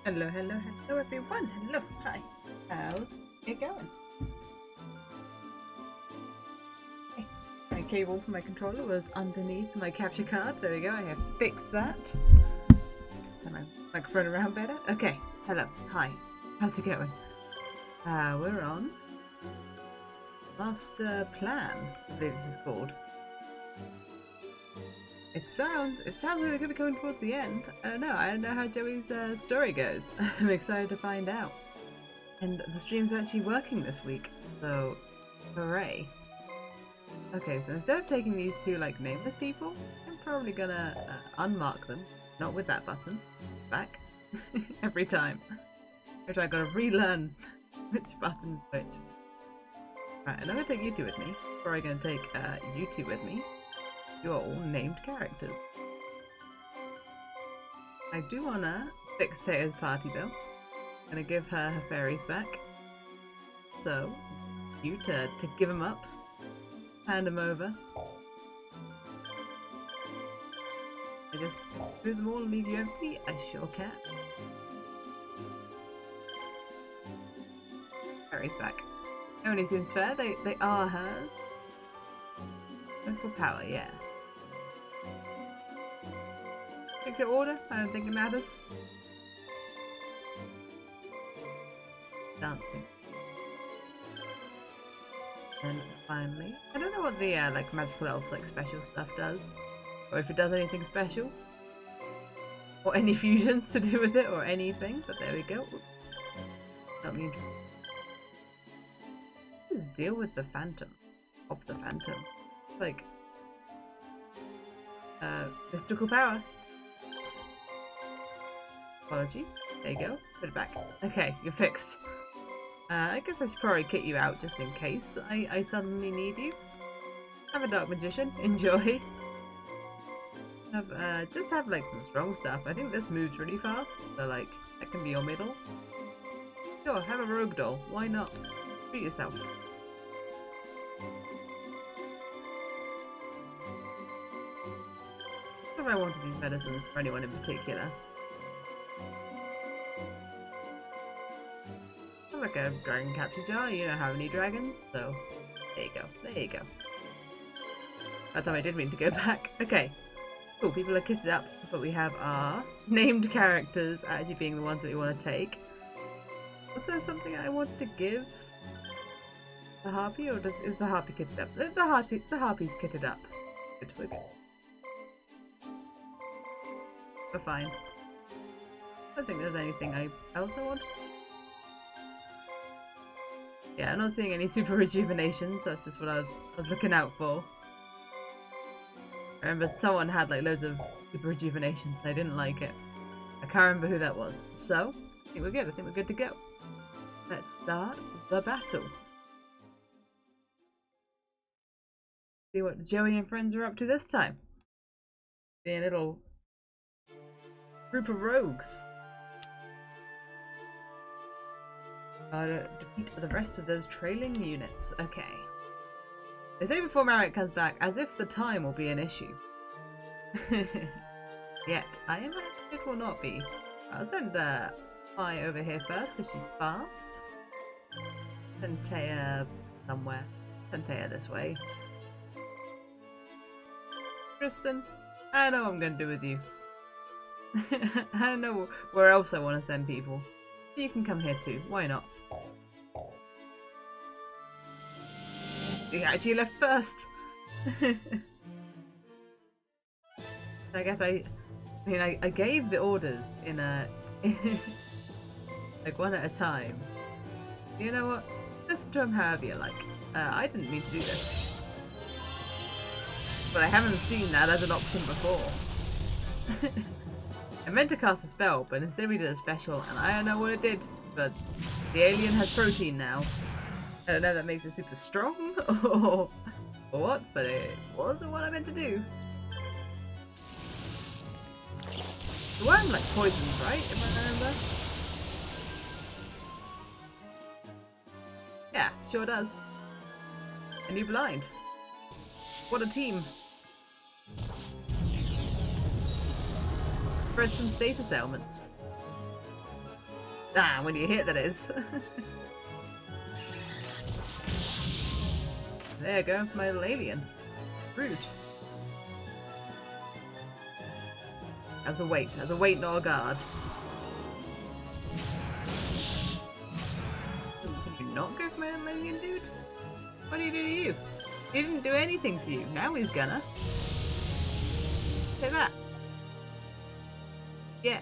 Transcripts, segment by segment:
Hello, hello, hello everyone. Hello, hi. How's it going? Hey, my cable for my controller was underneath my capture card. There we go, I have fixed that. Turn my microphone around better. Okay, hello, hi. How's it going? We're on Master Plan, I believe this is called. It sounds like we're gonna be coming towards the end. I don't know how Joey's story goes. I'm excited to find out. And the stream's actually working this week, so hooray. Okay, so instead of taking these two like nameless people, I'm probably gonna unmark them. Not with that button. Back. Every time. Which I gotta relearn which button is which. Right, and I'm gonna take you two with me. Before I'm gonna take you two with me. You are all named characters. I do wanna fix Tato's party though. I'm gonna give her her fairies back. So, you to give them up. Hand them over. I just move them all and leave you empty? I sure can. Fairies back. It only seems fair, they are hers. Local power, yeah. Pick your order, I don't think it matters. Dancing. And finally, I don't know what the like magical elves like special stuff does, or if it does anything special, or any fusions to do with it, or anything. But there we go. Oops. Don't mean to. Just deal with the phantom. Of the phantom. Like mystical power. Oops. Apologies. There you go. Put it back. Okay, you're fixed. I guess I should probably kick you out just in case I suddenly need you. Have a dark magician. Enjoy. Just have like some strong stuff. I think this moves really fast, so like that can be your middle. Sure, have a rogue doll. Why not? Treat yourself. What if I wanted these medicines for anyone in particular? Like a dragon capture jar, you know how many dragons, so there you go, there you go. That time I did mean to go back. Okay, cool, people are kitted up, but we have our named characters actually being the ones that we want to take. Was there something I wanted to give the harpy, or is the harpy kitted up? The harpy's kitted up. Good, we're good. We're fine. I don't think there's anything else I wanted to. Yeah, I'm not seeing any super rejuvenations, that's just what I was looking out for. I remember someone had like loads of super rejuvenations and I didn't like it. I can't remember who that was. So, I think we're good. I think we're good to go. Let's start the battle. See what Joey and friends are up to this time. Being a little group of rogues. Defeat the rest of those trailing units. Okay. They say before Marek comes back, as if the time will be an issue. Yet, I imagine it will not be. I'll send Pi over here first, because she's fast. Send Taya somewhere. Send Taya this way. Tristan, I know what I'm going to do with you. I know where else I want to send people. You can come here too, why not? You actually left first! I guess I gave the orders in a... like one at a time. You know what? Listen to them however you like. I didn't mean to do this. But I haven't seen that as an option before. I meant to cast a spell, but instead we did a special, and I don't know what it did, but the alien has protein now. I don't know if that makes it super strong, or what, but it wasn't what I meant to do. The worm, like, poisons, right, if I remember? Yeah, sure does. And you blind. What a team. Spread some status ailments. Ah, when you hit, that is. There, going for my little alien. Rude. As a weight, not a guard. Can you not go for my little alien, dude? What did he do to you? He didn't do anything to you. Now he's gonna. Take that. Yeah.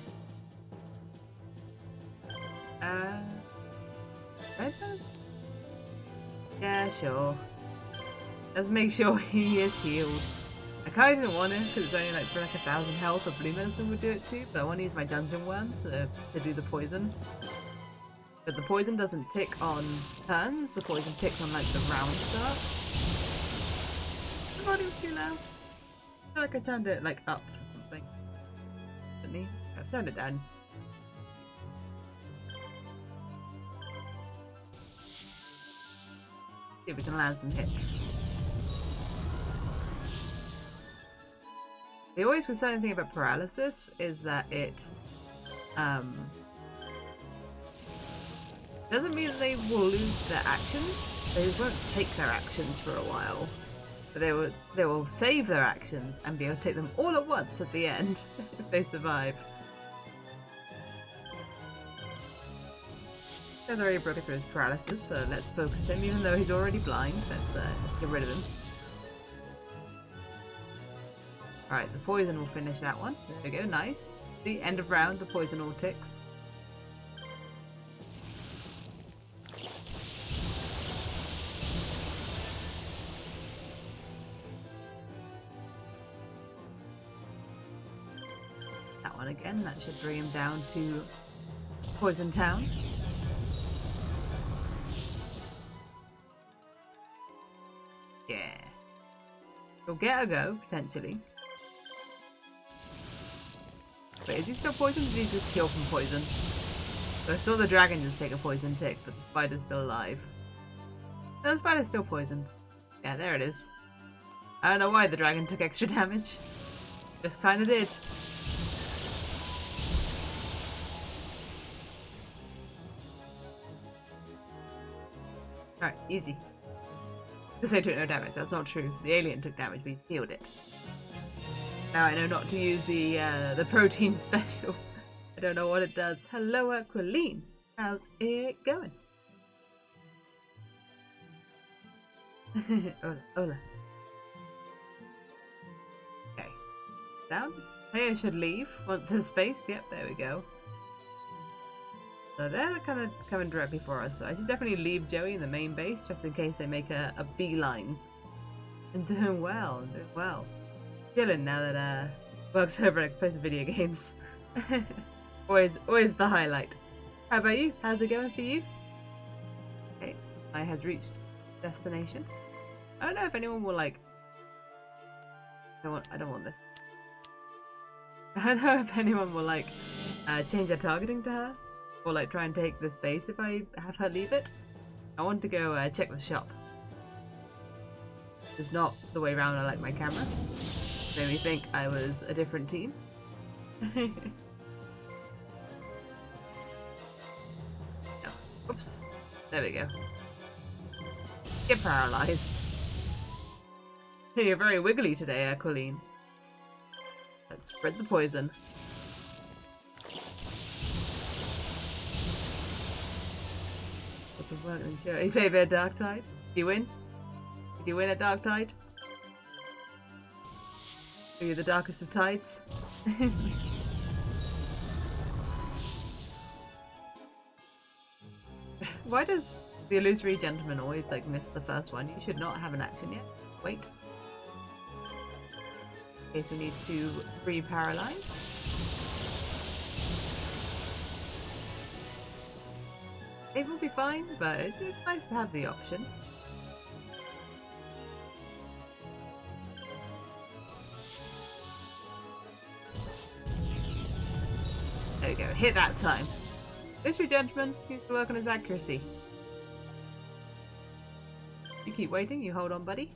Right then? Yeah, sure. Let's make sure he is healed. I kind of didn't want to because it's only like for like 1,000 health, or blue medicine would do it too, but I want to use my dungeon worms to do the poison. But the poison doesn't tick on turns, the poison ticks on like the round start. The volume too loud. I feel like I turned it like up or something. Didn't he? I've turned it down. See if we can land some hits. The always concerning thing about paralysis is that it doesn't mean that they will lose their actions. They won't take their actions for a while, but they will save their actions and be able to take them all at once at the end if they survive. He's already broken through his paralysis, so let's focus him. Even though he's already blind, let's get rid of him. Alright, the poison will finish that one. There we go, nice. The end of round, the poison all ticks. That one again, that should bring him down to Poison Town. Yeah. We'll get a go, potentially. Wait, is he still poisoned or did he just heal from poison? So I saw the dragon just take a poison tick, but the spider's still alive. No, the spider's still poisoned. Yeah, there it is. I don't know why the dragon took extra damage. Just kinda did. Alright, easy. Because they took no damage, that's not true. The alien took damage, but he's healed it. Now I know not to use the protein special. I don't know what it does. Hello, Aqualine. How's it going? Hola, hola. Okay. Down. Hey, I should leave once there's space. Yep, there we go. So they're kind of coming directly for us. So I should definitely leave Joey in the main base just in case they make a beeline. I'm doing well. I'm doing well. Chilling now that works over and plays video games. always the highlight. How about you? How's it going for you? Okay, I has reached destination. I don't know if anyone will like. I don't want this. I don't know if anyone will like change their targeting to her, or like try and take this base if I have her leave it. I want to go check the shop. It's not the way around I like my camera. Made me think I was a different team. Oh, oops. There we go. Get paralyzed. You're very wiggly today, Colleen. Let's spread the poison. What's a word in show? You play a bit of Dark Tide? Did you win? Did you win at Dark Tide? Are you the darkest of tides? Why does the illusory gentleman always like miss the first one? You should not have an action yet. Wait. Okay, so we need to re-paralyze. It will be fine, but it's nice to have the option. There we go, hit that time. Illusory gentleman needs to work on his accuracy. You keep waiting, you hold on, buddy.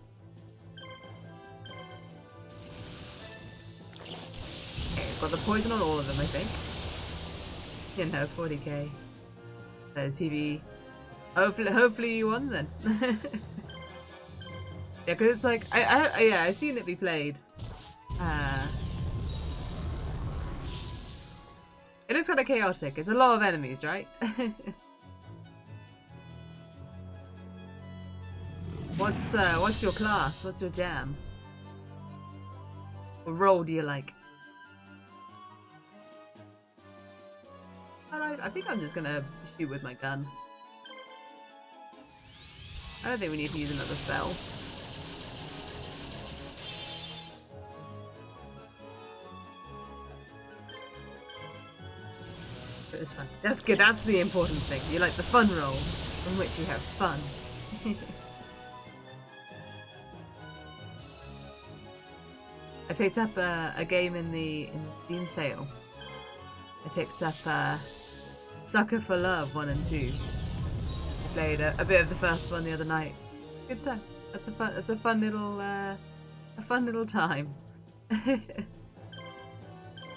Okay, I've got the poison on all of them, I think. You know, 40k. There's PvE. Hopefully you won then. Yeah, because it's like yeah, I've seen it be played. It looks kind of chaotic. It's a lot of enemies, right? What's your class? What's your jam? What role do you like? Alright, I think I'm just gonna shoot with my gun. I don't think we need to use another spell. But it's fun. That's good. That's the important thing. You like the fun role from which you have fun. I picked up a game in the Steam sale. I picked up Sucker for Love 1 and 2. I played a bit of the first one the other night. Good time. That's a fun little time. I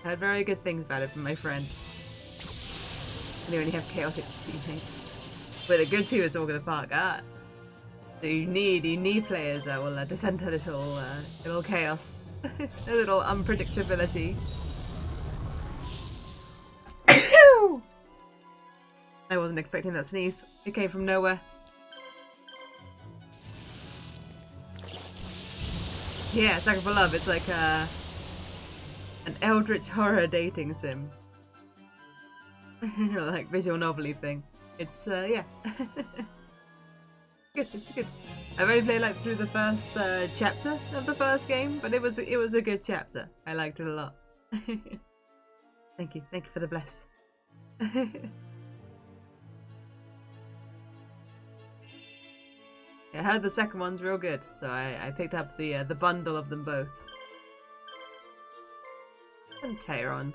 heard very good things about it from my friend. And they only have chaotic teammates. But the good team is all gonna park at. So you need players that will descend a little chaos. A little unpredictability. I wasn't expecting that sneeze. It came from nowhere. Yeah, Sucker for Love. It's like an eldritch horror dating sim. Like visual novel-y thing. It's yeah. Good. It's good. I've only played like through the first chapter of the first game, but it was a good chapter. I liked it a lot. Thank you for the bless. I heard the second one's real good, so I picked up the bundle of them both. And Tayron.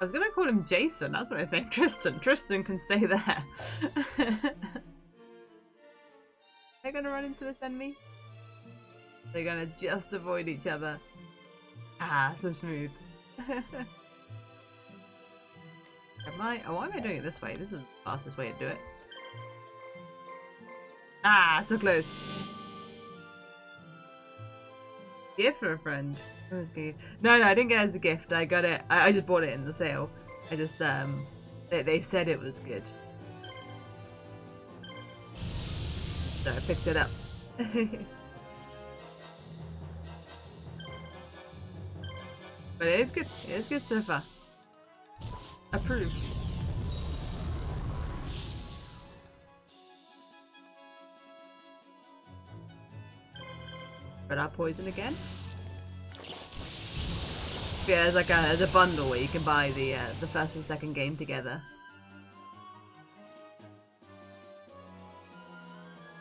I was gonna call him Jason, that's what I was saying. Tristan. Tristan can stay there. They're gonna run into this enemy? They're gonna just avoid each other. Ah, so smooth. Why am I doing it this way? This is the fastest way to do it. Ah, so close. Gift for a friend. It was good. No, I didn't get it as a gift. I got it. I just bought it in the sale. I just they said it was good, so I picked it up. But it is good. It is good so far. Approved. But our poison again. Yeah, there's a bundle where you can buy the first and second game together.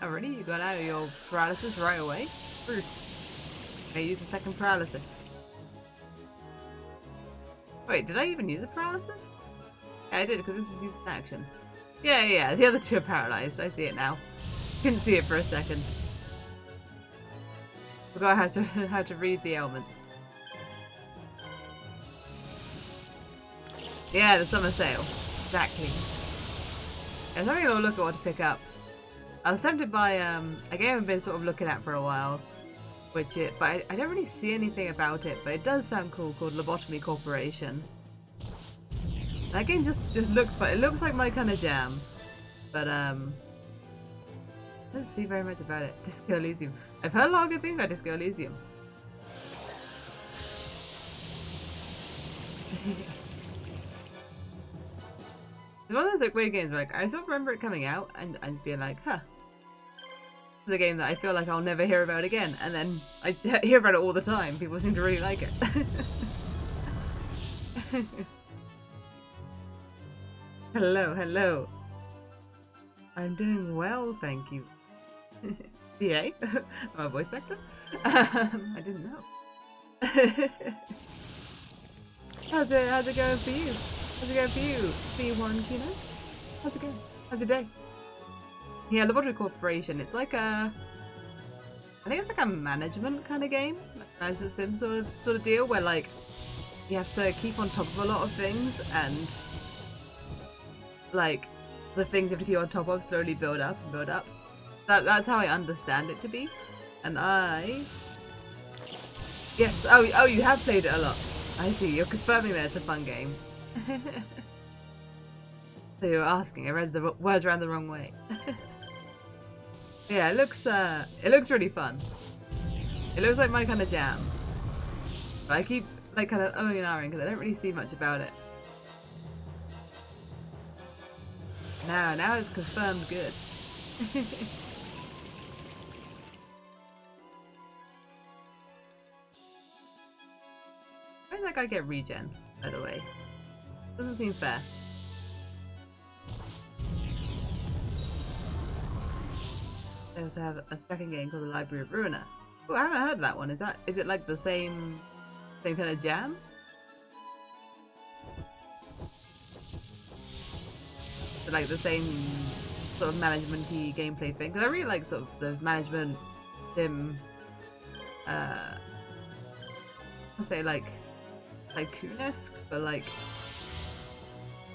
Oh really? You got out of your paralysis right away? Rude. I used the second paralysis. Wait, did I even use a paralysis? Yeah, I did, because this is used in action. Yeah, the other two are paralyzed. I see it now. Couldn't see it for a second. Forgot how to read the ailments. Yeah, the summer sale. Exactly. I was having a look at what to pick up. I was tempted by a game I've been sort of looking at for a while, but I don't really see anything about it, but it does sound cool, called Lobotomy Corporation. That game just looks fun. It looks like my kind of jam, but I don't see very much about it. Disco Elysium. I've heard a lot of good things about Disco Elysium. It's one of those like weird games where like, I sort of remember it coming out and being like, huh. This is a game that I feel like I'll never hear about again, and then I hear about it all the time. People seem to really like it. Hello. I'm doing well, thank you. VA? My voice actor? I didn't know. How's it going for you? How's it going for you, B1 Kinos? How's it going? How's your day? Yeah, Lobotomy Corporation. It's like I think it's like a management kind of game, like management sim sort of deal, where like you have to keep on top of a lot of things, and like the things you have to keep on top of slowly build up and build up. That's how I understand it to be. And yes, oh, you have played it a lot. I see, you're confirming that it's a fun game. So you were asking, I read the words around the wrong way. Yeah, it looks really fun. It looks like my kind of jam. But I keep like kind of umming and ahhing because I don't really see much about it. Now it's confirmed good. Why does that guy get regen, by the way? Doesn't seem fair. They also have a second game called the Library of Ruiner. Oh, I haven't heard of that one. Is it like the same kind of jam? Is it like the same sort of management-y gameplay thing? Because I really like sort of the management sim. I'll say like tycoon-esque, but like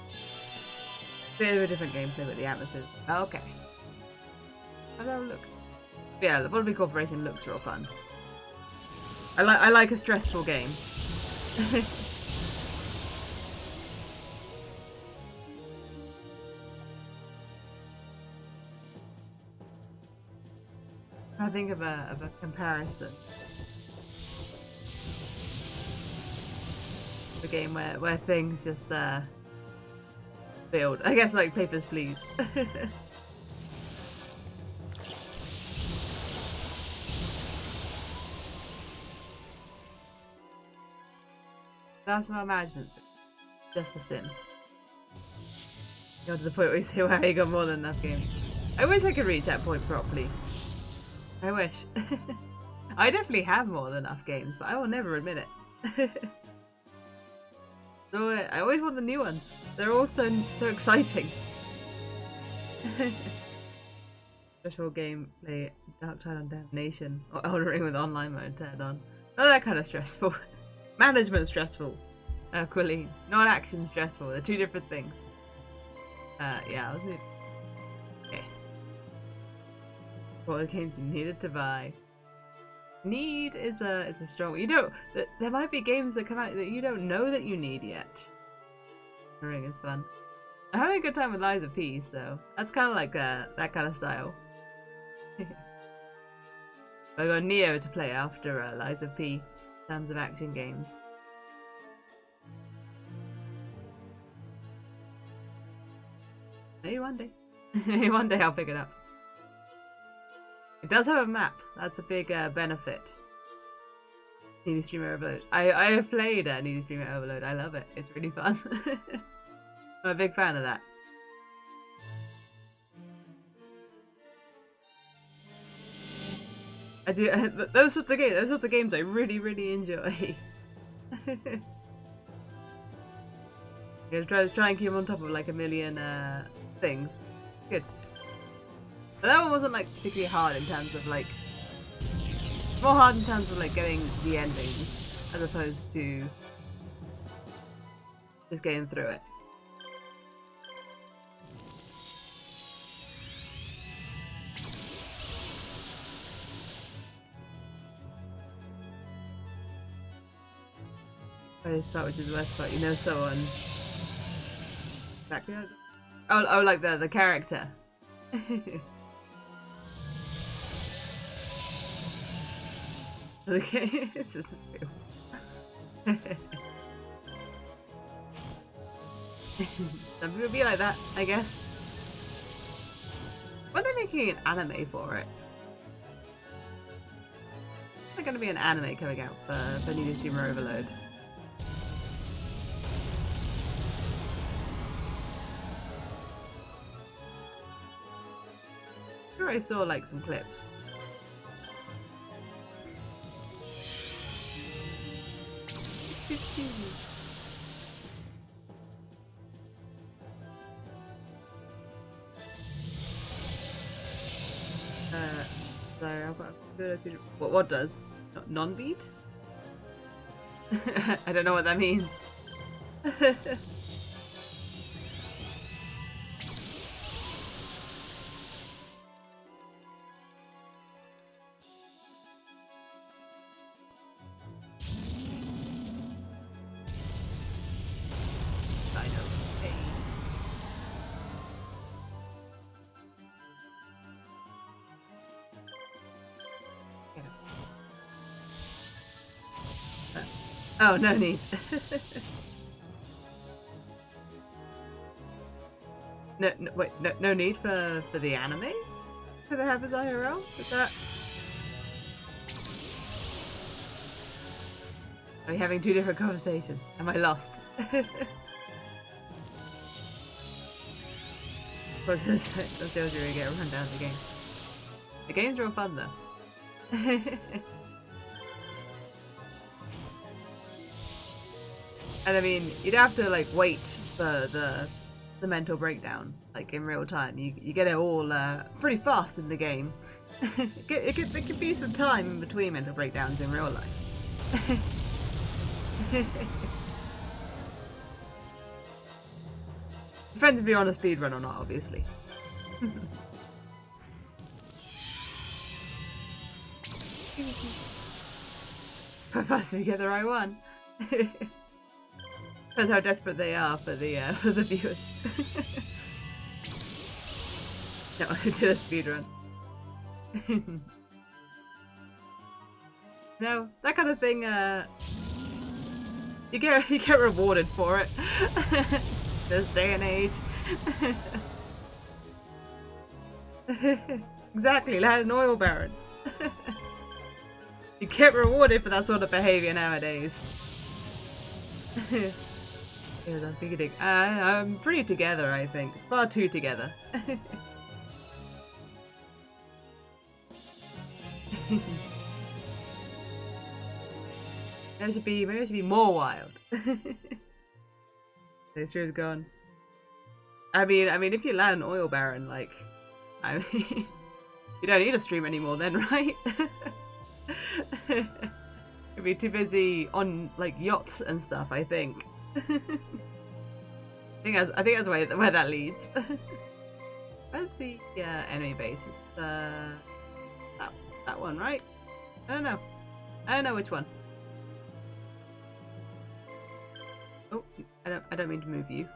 a bit of a different gameplay with the atmospheres. Oh, okay. Hello, look. Yeah, the Bonneby Corporation looks real fun. I like a stressful game. I think of a comparison. A game where things just build. I guess like Papers, Please. That's not a management sim. Just a sim. You're to the point where you say, wow, you got more than enough games. I wish I could reach that point properly. I wish. I definitely have more than enough games, but I will never admit it. So I always want the new ones. They're all so exciting. Special gameplay, Dark Tide on Damnation, or Elden Ring with online mode turned on. Not that kind of stressful. Management stressful. Quilleen. Not action stressful. They're two different things. Yeah, I'll do. Okay. What the games you needed to buy. Need is a strong. You don't. There might be games that come out that you don't know that you need yet. The Ring is fun. I'm having a good time with Liza P, so that's kind of like that kind of style. I got Neo to play after Liza P in terms of action games. Maybe one day. Maybe one day I'll pick it up. It does have a map. That's a big benefit. Needy Streamer Overload. I have played Needy Streamer Overload. I love it. It's really fun. I'm a big fan of that. I do. Those sorts of games. Those sorts of games I really, really enjoy. Yeah, try and keep on top of like a million things. Good. But that one wasn't like particularly hard in terms of like more hard in terms of like getting the endings as opposed to just getting through it. This part, which is the worst part, you know someone. Exactly. Oh, like the character. Okay, this isn't real. Some people be like that, I guess. When are they making an anime for it? Is there gonna be an anime coming out for Needy Streamer Overload? Sure, I saw like some clips. Sorry, I've got what does? Non-beat? I don't know what that means. Oh, no need. Wait, no need for the anime? For the Happens IRL? Is that... Are we having two different conversations? Am I lost? Let's see what we get a rundown of the game. The game's real fun though. And I mean, you'd have to like wait for the mental breakdown, like in real time. You get it all pretty fast in the game. There could be some time in between mental breakdowns in real life. Depends if you're on a speedrun or not, obviously. How fast do we get the right one? Depends how desperate they are for the viewers. No, I did a speedrun. No, that kind of thing. You get rewarded for it. This day and age. Exactly, land an oil baron. You get rewarded for that sort of behavior nowadays. Yeah, that's beginning. I'm pretty together, I think. Far too together. Maybe I should be more wild. This room's gone. I mean, if you land an oil baron, like, I mean, you don't need a stream anymore, then, right? You'd be too busy on like yachts and stuff. I think. I think that's where that leads. Where's the enemy base? It's that one, right? I don't know. I don't know which one. Oh, I don't mean to move you.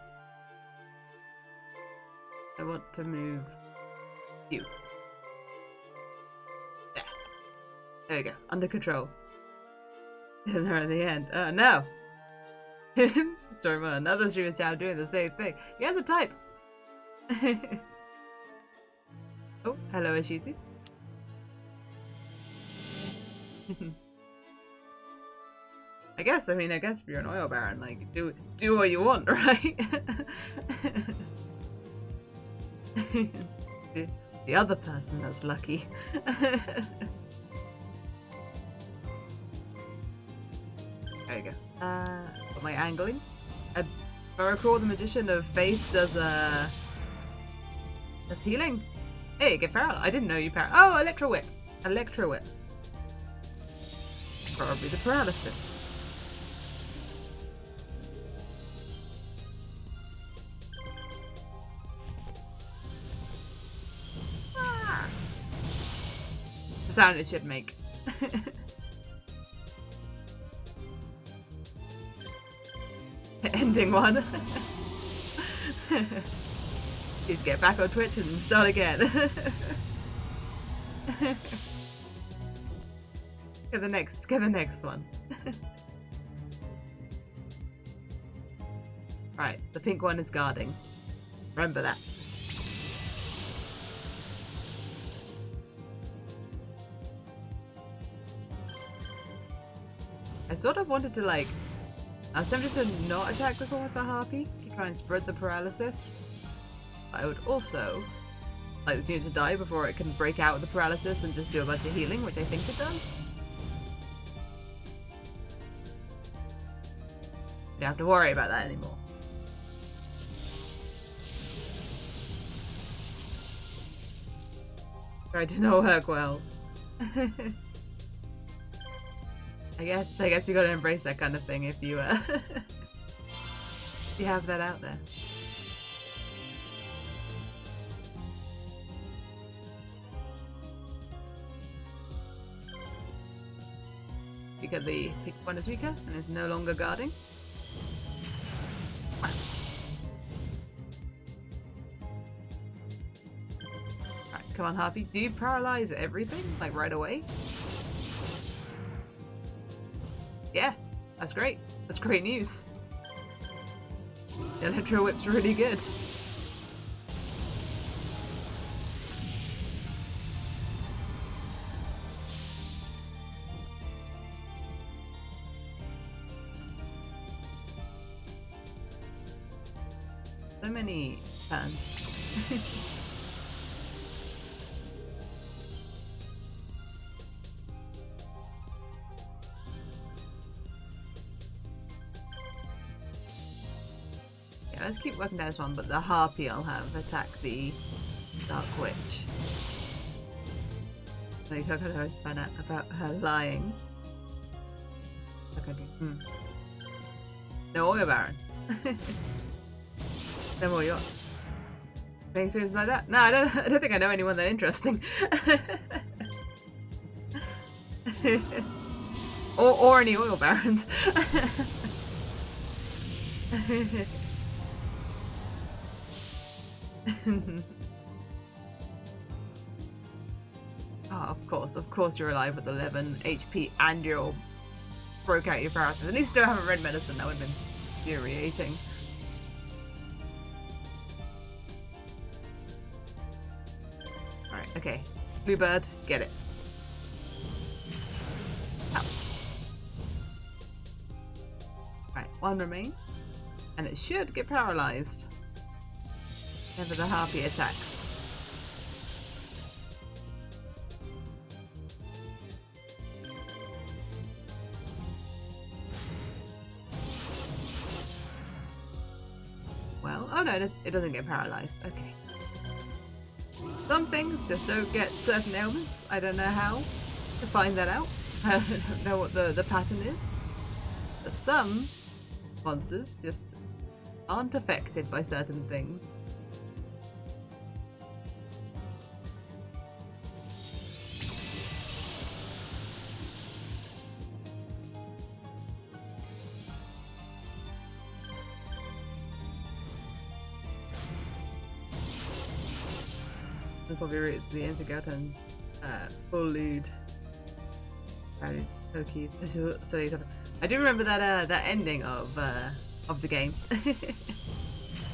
I want to move you. There. There we go. Under control. Didn't hurt in the end. Oh no! Sorry, man. Another streamer chat doing the same thing. He has a type. Oh, hello, Ishizu. I guess if you're an oil baron, like, do what you want, right? the other person that's lucky. There you go. Got my angling. If I recall, the Magician of Faith does healing. Hey, get paralyzed. I didn't know you Oh, Electro Whip. Electro Whip. Probably the paralysis. Ah. The sound it should make. Ending one. Please get back on Twitch and start again. Get the next one. Right, the pink one is guarding. Remember that. I sort of wanted to like I was tempted to not attack this one with the harpy to try and spread the paralysis. But I would also like this unit to die before it can break out of the paralysis and just do a bunch of healing, which I think it does. You don't have to worry about that anymore. Tried to not work well. I guess you gotta embrace that kind of thing if you if you have that out there. Because the pink one is weaker and is no longer guarding. Wow. Alright, come on, Harpy. Do you paralyze everything, like right away? Yeah. That's great. That's great news. The Electro Whip's really good. So many turns. Yeah, let's keep working down this one, but the Harpy I'll have attack the Dark Witch. So you can't always find out about her lying. Okay. No Oil Baron. No more yachts. Any experiences like that? No, I don't think I know anyone that interesting. or any oil barons. Oh, of course you're alive with 11 HP and you broke out your paralysis. At least don't have a red medicine, that would have been infuriating. Alright, okay. Bluebird, get it. Ow. Right, one remains. And it should get paralyzed whenever the Harpy attacks. Well, oh no, it doesn't get paralyzed. Okay. Some things just don't get certain ailments. I don't know how to find that out. I don't know what the pattern is. But some monsters just aren't affected by certain things. Probably roots the Intergaltons full loot. Pokies. I do remember that that ending of the game.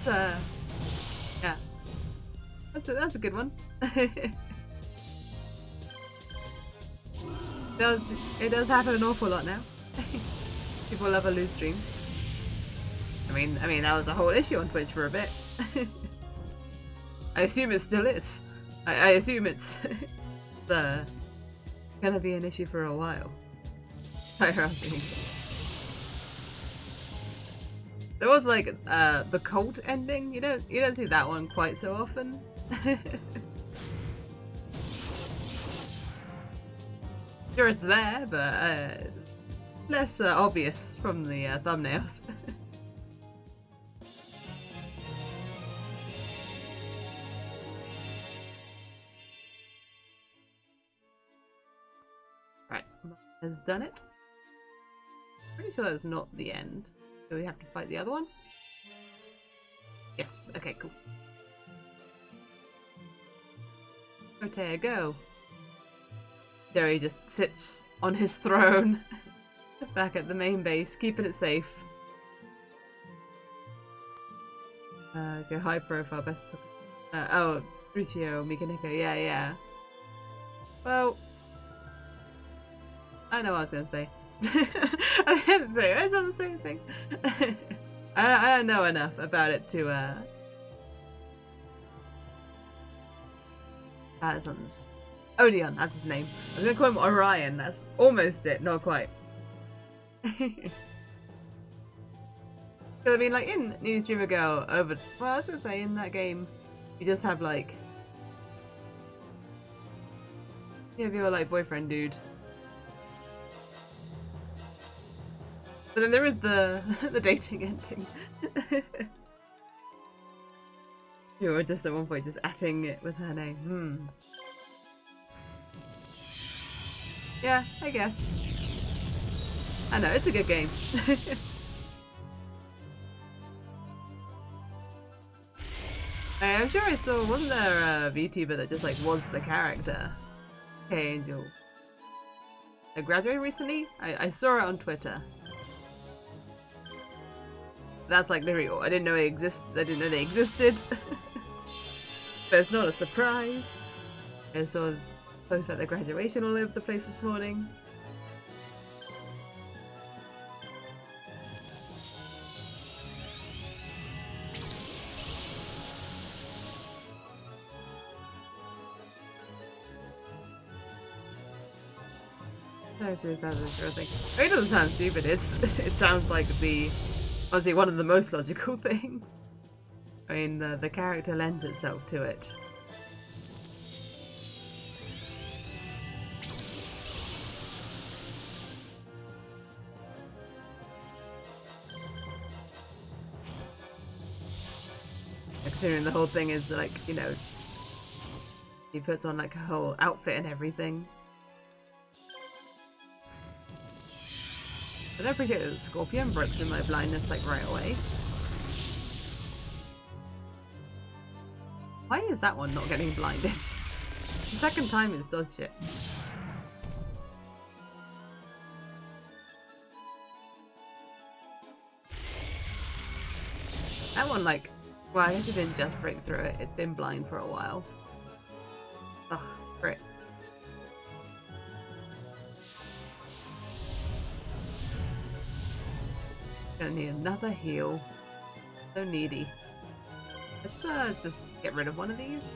Yeah, that's a good one. It does happen an awful lot now. People love a loot stream. I mean that was a whole issue on Twitch for a bit. I assume it still is. I assume it's gonna be an issue for a while. There was like the cult ending. You don't see that one quite so often. Sure, it's there, but less obvious from the thumbnails. Has done it. Pretty sure that's not the end. Do we have to fight the other one? Yes. Okay, cool. Protea, go. There he just sits on his throne back at the main base, keeping it safe. Go high profile, best. Oh, Lucio, Mikaneko, yeah. Well, I know what I was going to say. I didn't say it. I was the same thing. I don't know enough about it to this one's Odeon, that's his name. I was going to call him Orion. That's almost it, not quite. Because I mean, like in New Streamer Girl over, well, I was going to say in that game, you just have like, you have your like boyfriend dude. But then there is the dating ending. You were just at one point just atting it with her name. Yeah, I guess. I know, it's a good game. I'm sure I saw, wasn't there a VTuber that just like was the character? Hey Angel. I graduated recently? I saw it on Twitter. That's like literally all. I didn't know they existed. But it's not a surprise. I saw posts about their graduation all over the place this morning. It doesn't sound stupid. It sounds like honestly one of the most logical things. I mean, the character lends itself to it. Considering the whole thing is like, you know, he puts on like a whole outfit and everything. I don't appreciate that Scorpion broke through my blindness like right away. Why is that one not getting blinded? The second time it's dodged it. That one, like, well, I guess it didn't just break through it. It's been blind for a while. Ugh, great. Gonna need another heal. So needy. Let's just get rid of one of these.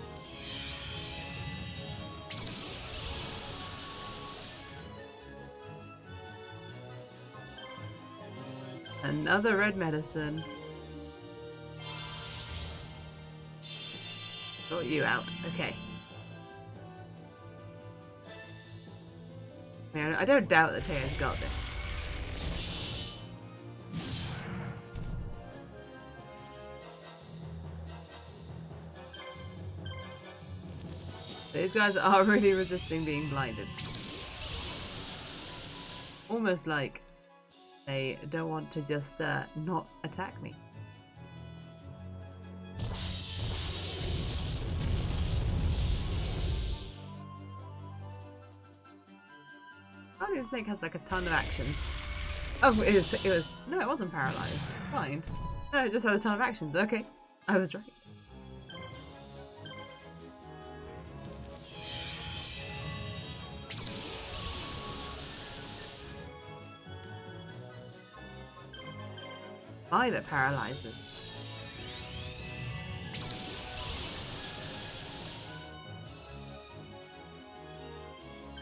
Another red medicine. Sort you out. Okay. Man, I don't doubt that Taya's got this. These guys are really resisting being blinded. Almost like they don't want to just not attack me. This snake has like a ton of actions. Oh, it was. No, it wasn't paralyzed. Fine. No, it just had a ton of actions. Okay, I was right. Why that paralyzes?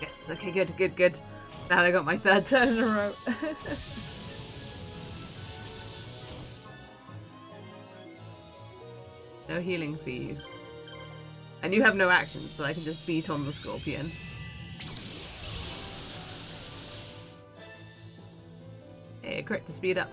Yes. Okay. Good. Now I got my third turn in a row. No healing for you. And you have no actions, so I can just beat on the Scorpion. Hey, crit to speed up.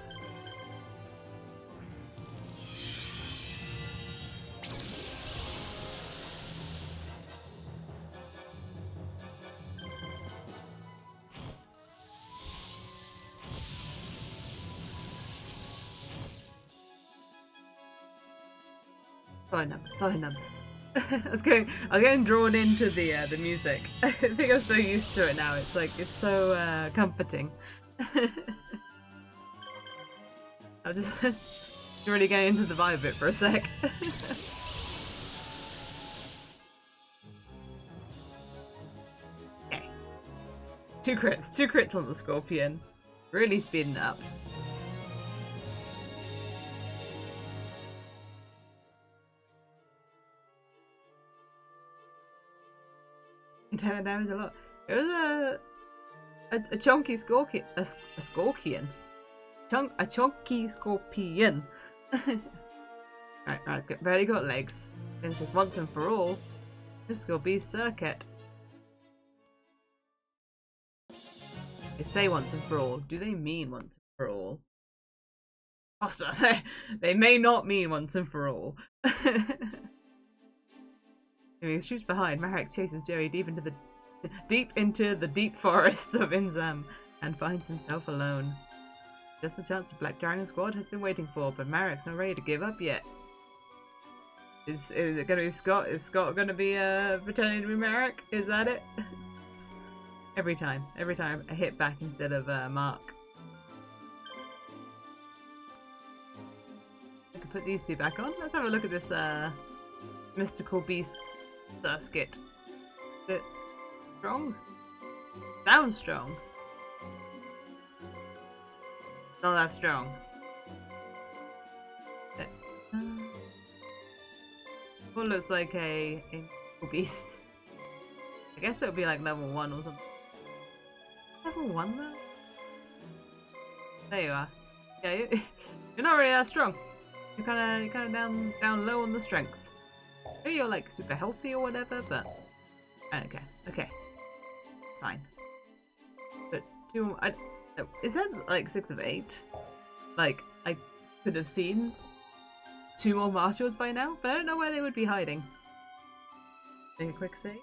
Solid numbers. I was getting drawn into the music. I think I'm so used to it now. It's like it's so comforting. I'm just really getting into the vibe of it for a sec. Okay, two crits on the Scorpion. Really speeding it up. Damage a lot. It was a chunky Scorpion. A Scorpion. A chunky Scorpion. Right, it's barely got legs. Finishes once and for all. This will be circuit. They say once and for all. Do they mean once and for all? Foster, they may not mean once and for all. He shoots behind. Marek chases Joey deep into the deep forests of Inzam and finds himself alone. Just the chance the Black Dragon Squad has been waiting for, but Marek's not ready to give up yet. Is it gonna be Scott? Is Scott gonna be pretending to be Marek? Is that it? Every time I hit back instead of Mark. put these two back on. Let's have a look at this mystical beast skit. Is it strong? Sounds strong. Not that strong. Well, looks like a mystical beast. I guess it would be like level 1 or something. Level 1 though? There you are. Yeah, you're not really that strong. You're kind of down low on the strength. Maybe you're like super healthy or whatever, but okay, it's fine. But it says like 6 of 8. Like I could have seen 2 more marshals by now, but I don't know where they would be hiding. Make a quick save.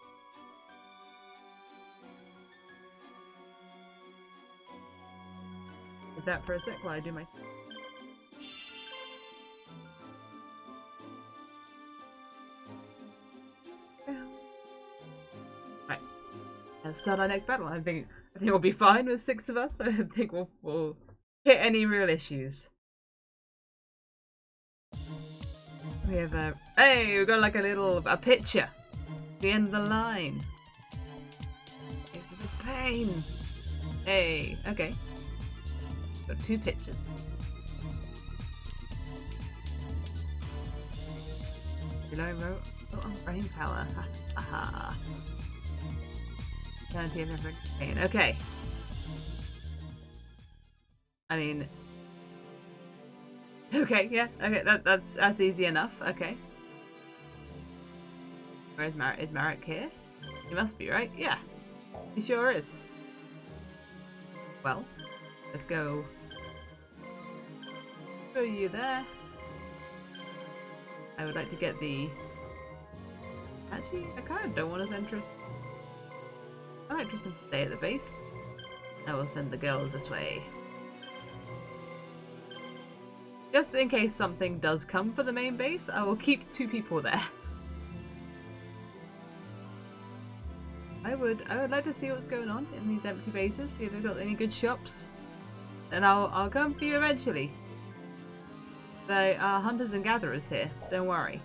Did that for a sec while I do my. Right. Let's start our next battle. I think we'll be fine with 6 of us. I don't think we'll hit any real issues. We have a hey, we've got like a picture. The end of the line. It's the pain. Hey, okay. Got 2 pictures. Below on brain power. Haha. Guarantee of never pain. Okay. I mean, okay, yeah, okay, that's easy enough. Okay. Where is Marek? Is Marek here? He must be, right? Yeah, he sure is. Well, let's go. Show you there. I would like to get the. Actually, I kind of don't want to interest. I'm interested to stay at the base. I will send the girls this way. Just in case something does come for the main base, I will keep 2 people there. I would like to see what's going on in these empty bases, see if they've got any good shops. Then I'll come for you eventually. There are hunters and gatherers here, don't worry.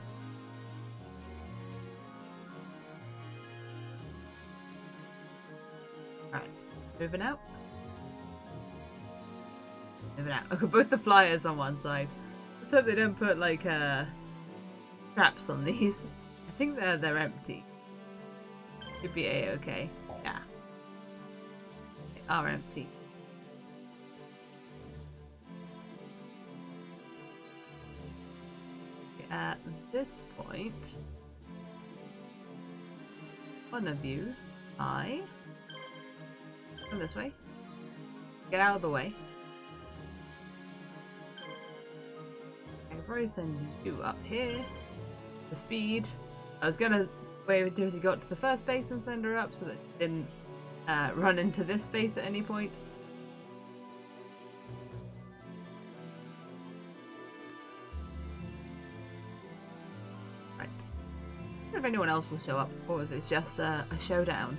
Alright, moving out. Moving out. Okay, both the flyers on one side. Let's hope they don't put like traps on these. I think they're empty. Should be a-okay. Yeah. They are empty. At this point, one of you, come this way. Get out of the way. I can probably send you up here. The speed. I was gonna wait until she got to the first base and send her up so that she didn't run into this base at any point. Right. I wonder if anyone else will show up or if it's just a showdown.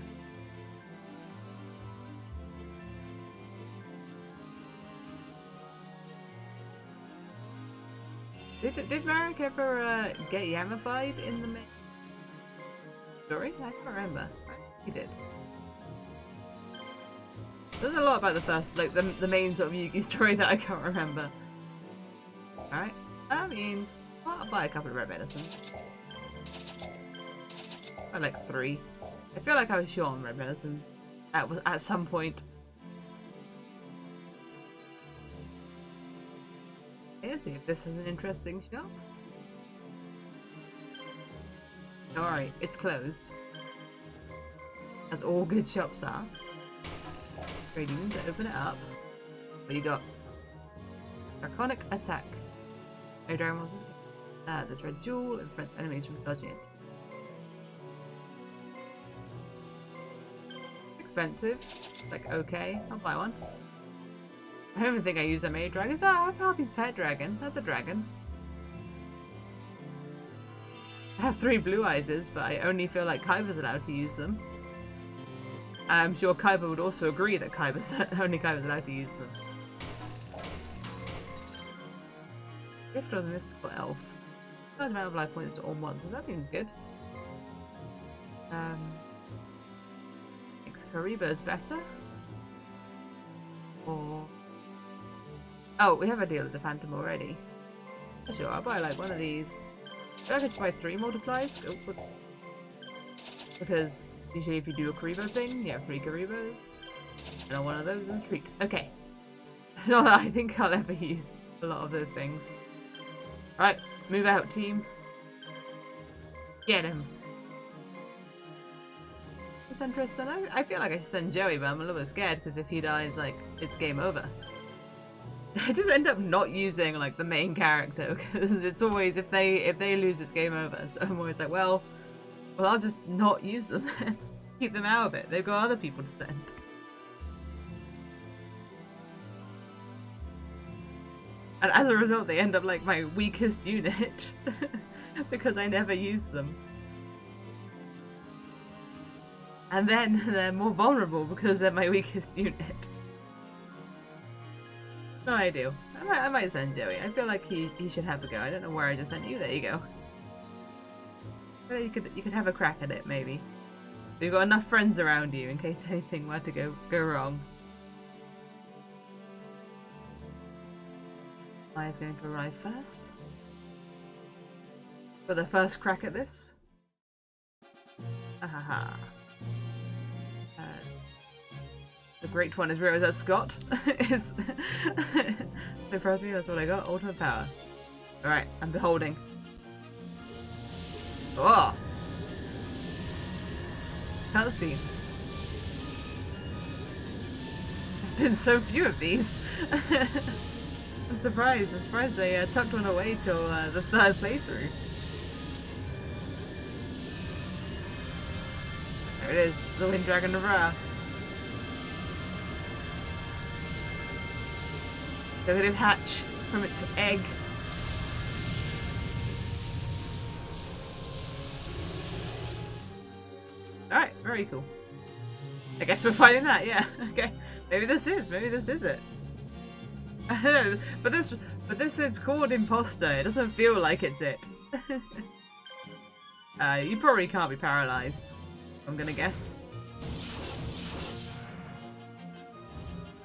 Did Marek ever get yamified in the main story? I can't remember. He did. There's a lot about the first, like the main sort of Yugi story that I can't remember. Alright. I mean, I'll buy a couple of red medicines. I like 3. I feel like I was short on red medicines at some point. Let's see if this has an interesting shop. Don't worry, it's closed. As all good shops are. Trading room to open it up. What you got? Draconic attack. No dragon monsters. There's red jewel and prevents enemies from dodging it. Expensive. Like, okay, I'll buy one. I don't even think I use a maid dragon. I have Harpy's pet dragon. That's a dragon. I have 3 blue eyes, but I only feel like Kaiba's allowed to use them. And I'm sure Kaiba would also agree that only Kaiba's allowed to use them. Gift of the Mystical Elf. Large amount of life points to all monsters. That seems good. Makes Haribo's better. Or... Oh, we have a deal with the Phantom already. Sure, I'll buy like one of these. I could buy 3 multipliers. Oh, because usually if you do a Karibo thing, you have 3 Karibos. And one of those is a treat. Okay. Not that I think I'll ever use a lot of those things. Right, move out, team. Get him. What's interesting? I feel like I should send Joey, but I'm a little bit scared because if he dies, like, it's game over. I just end up not using like the main character because it's always if they lose, it's game over. So I'm always like, well, I'll just not use them then. Keep them out of it. They've got other people to send. And as a result, they end up like my weakest unit because I never use them. And then they're more vulnerable because they're my weakest unit. Not ideal. I might send Joey. I feel like he should have a go. I don't know where I just sent you. There you go. Well, you could have a crack at it, maybe. You've got enough friends around you in case anything were to go wrong. Maya's going to arrive first. For the first crack at this. Ahaha. The great one is realized that Scott is surprised me. That's what I got. Ultimate power. Alright, I'm beholding. Oh! Cutscene. There's been so few of these. I'm surprised. I'm surprised they tucked one away till the 3rd playthrough. There it is. The Wind Dragon of Ra. Look at it hatch from its egg. Alright, very cool. I guess we're finding that, yeah. Okay. Maybe this is it. I don't know, but this is called Imposter. It doesn't feel like it's it. You probably can't be paralyzed, I'm gonna guess.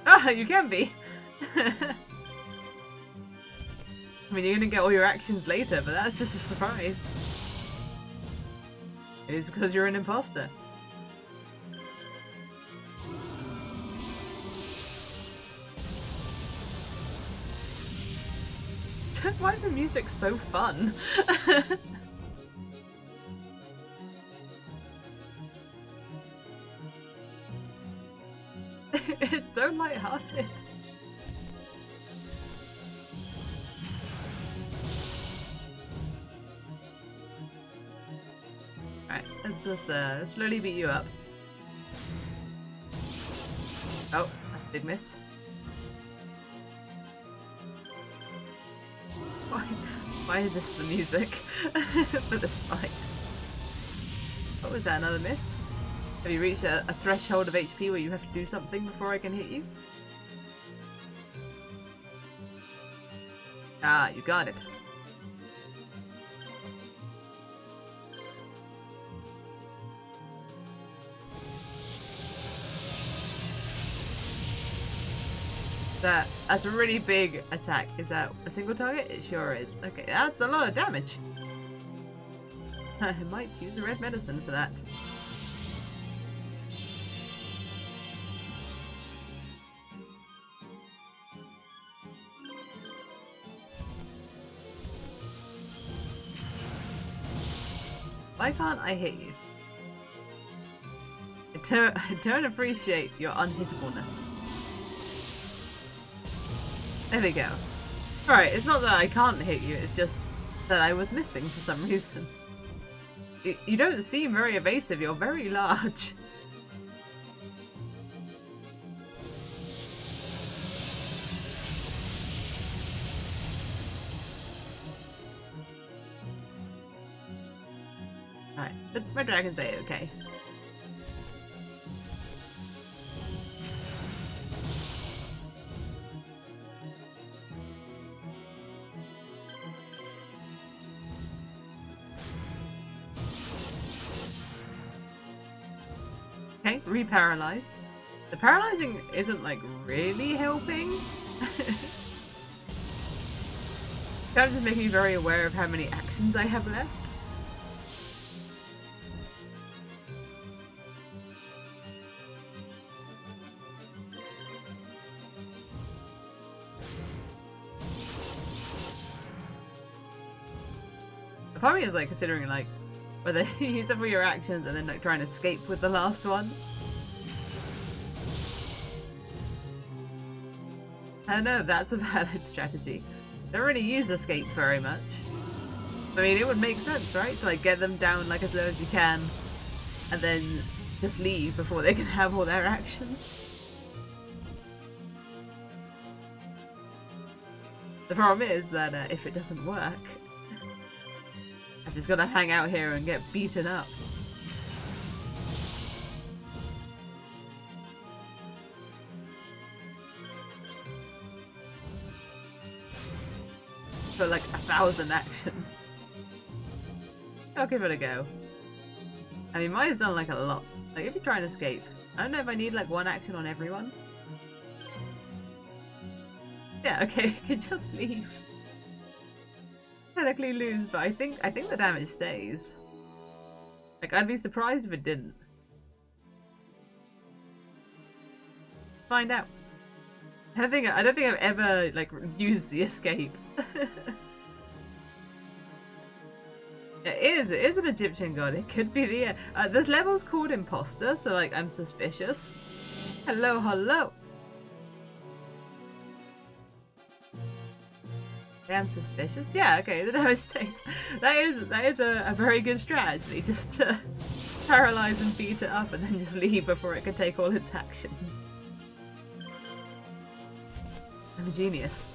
Ah, you can be! I mean, you're gonna get all your actions later, but that's just a surprise. It's because you're an imposter. Why is the music so fun? It's so lighthearted. Alright, let's just slowly beat you up. Oh, big miss. Why is this the music for this fight? What was that, another miss? Have you reached a threshold of HP where you have to do something before I can hit you? Ah, you got it. That's a really big attack. Is that a single target? It sure is. Okay, that's a lot of damage. I might use the red medicine for that. Why can't I hit you? I don't appreciate your unhittableness. There we go. Alright, it's not that I can't hit you, it's just that I was missing for some reason. You don't seem very evasive, you're very large. Alright, my dragon's A-okay. Okay, re-paralyzed. The paralyzing isn't like really helping. Kind of just making me very aware of how many actions I have left. The part of me is like considering like whether you use some of your actions and then like trying to escape with the last one. I don't know if that's a valid strategy. Don't really use escape very much. I mean, it would make sense, right? To like get them down like as low as you can, and then just leave before they can have all their actions. The problem is that if it doesn't work, I'm just gonna hang out here and get beaten up. For like 1,000 actions. I'll give it a go. I mean, mine has done like a lot. Like, if you try and escape, I don't know if I need like one action on everyone. Yeah, okay, you can just leave. Technically lose, but I think the damage stays. Like, I'd be surprised if it didn't. Let's find out. I don't think I've ever like used the escape. It is an Egyptian god. It could be the this level's called Imposter, so like I'm suspicious. Hello, hello. I'm suspicious. Yeah, okay, the damage stays. That is a very good strategy, just to paralyze and beat it up and then just leave before it can take all its actions. I'm a genius.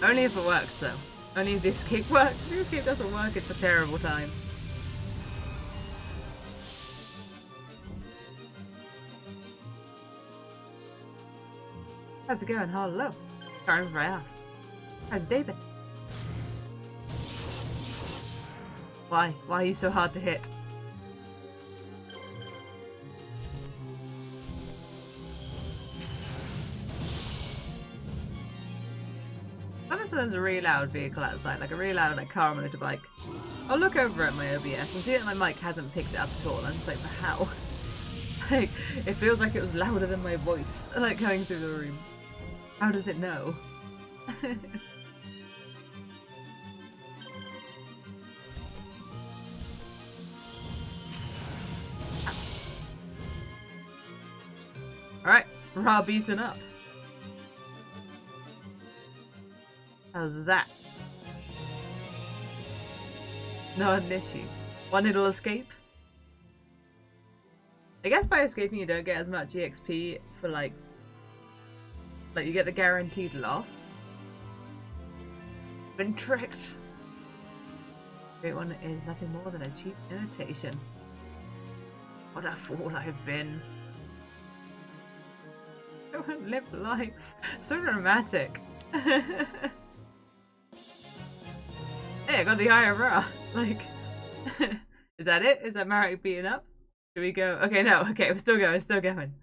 Only if it works, though. Only if the escape works. If the escape doesn't work, it's a terrible time. How's it going? Hello. Can't remember if I asked. How's David? Why? Why are you so hard to hit? Sometimes there's a really loud vehicle outside, like a really loud like car or motorbike. I'll look over at my OBS and see that my mic hasn't picked it up at all. I'm just like, how? Like, it feels like it was louder than my voice, like going through the room. How does it know? Alright, Ra beaten up. How's that? Not an issue. One it'll escape? I guess by escaping you don't get as much EXP for like you get the guaranteed loss. Been tricked. Great one is nothing more than a cheap imitation. What a fool I've been. I won't live life. So dramatic. Hey, I got the Eye of Ra. Like, is that it? Is that Marek beating up? Should we go? Okay, no. Okay, we're still going. Still going.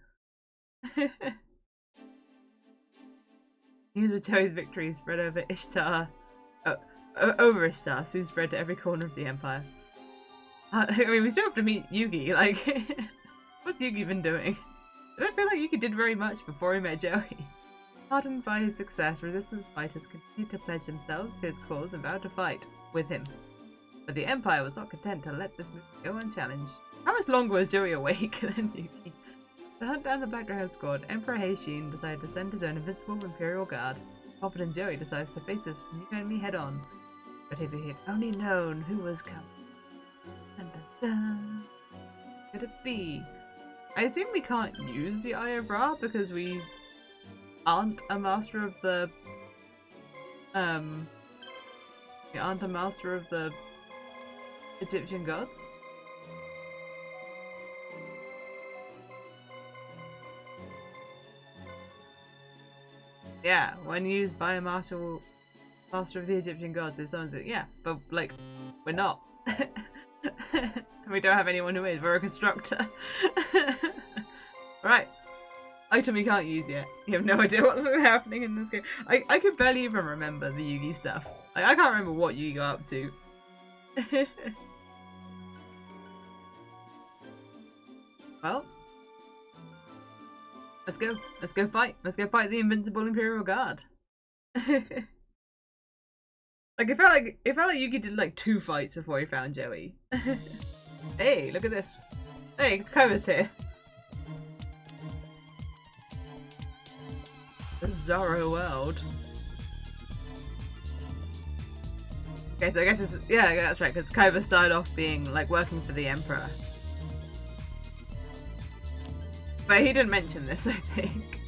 News of Joey's victory spread over Ishtar. Over Ishtar, soon spread to every corner of the Empire. I mean, we still have to meet Yugi. Like, what's Yugi been doing? I don't feel like Yugi did very much before he met Joey. Heartened by his success, resistance fighters continued to pledge themselves to his cause and vowed to fight with him. But the Empire was not content to let this movement go unchallenged. How much longer was Joey awake than Yugi? To hunt down the Black Dragon squad, Emperor Heishin decided to send his own invincible Imperial Guard. Confident Joey decides to face this new enemy head on. But if he had only known who was coming. Dun, dun, dun. Could it be? I assume we can't use the Eye of Ra because we aren't a master of the we aren't a master of the Egyptian gods. Yeah, when used by a martial Master of the Egyptian gods is someone. Yeah, but like, we're not. We don't have anyone who is. We're a constructor. Right. Item you can't use yet. You have no idea what's happening in this game. I could barely even remember the Yugi stuff. Like, I can't remember what Yugi got up to. Well, let's go. Let's go fight. Let's go fight the invincible Imperial Guard. Like, it felt like Yugi did like 2 fights before he found Joey. Hey, look at this. Hey, Kaiba's here. Bizarro world. Okay, so I guess it's, yeah, that's right, because Kaiba started off being like working for the Emperor. But he didn't mention this, I think.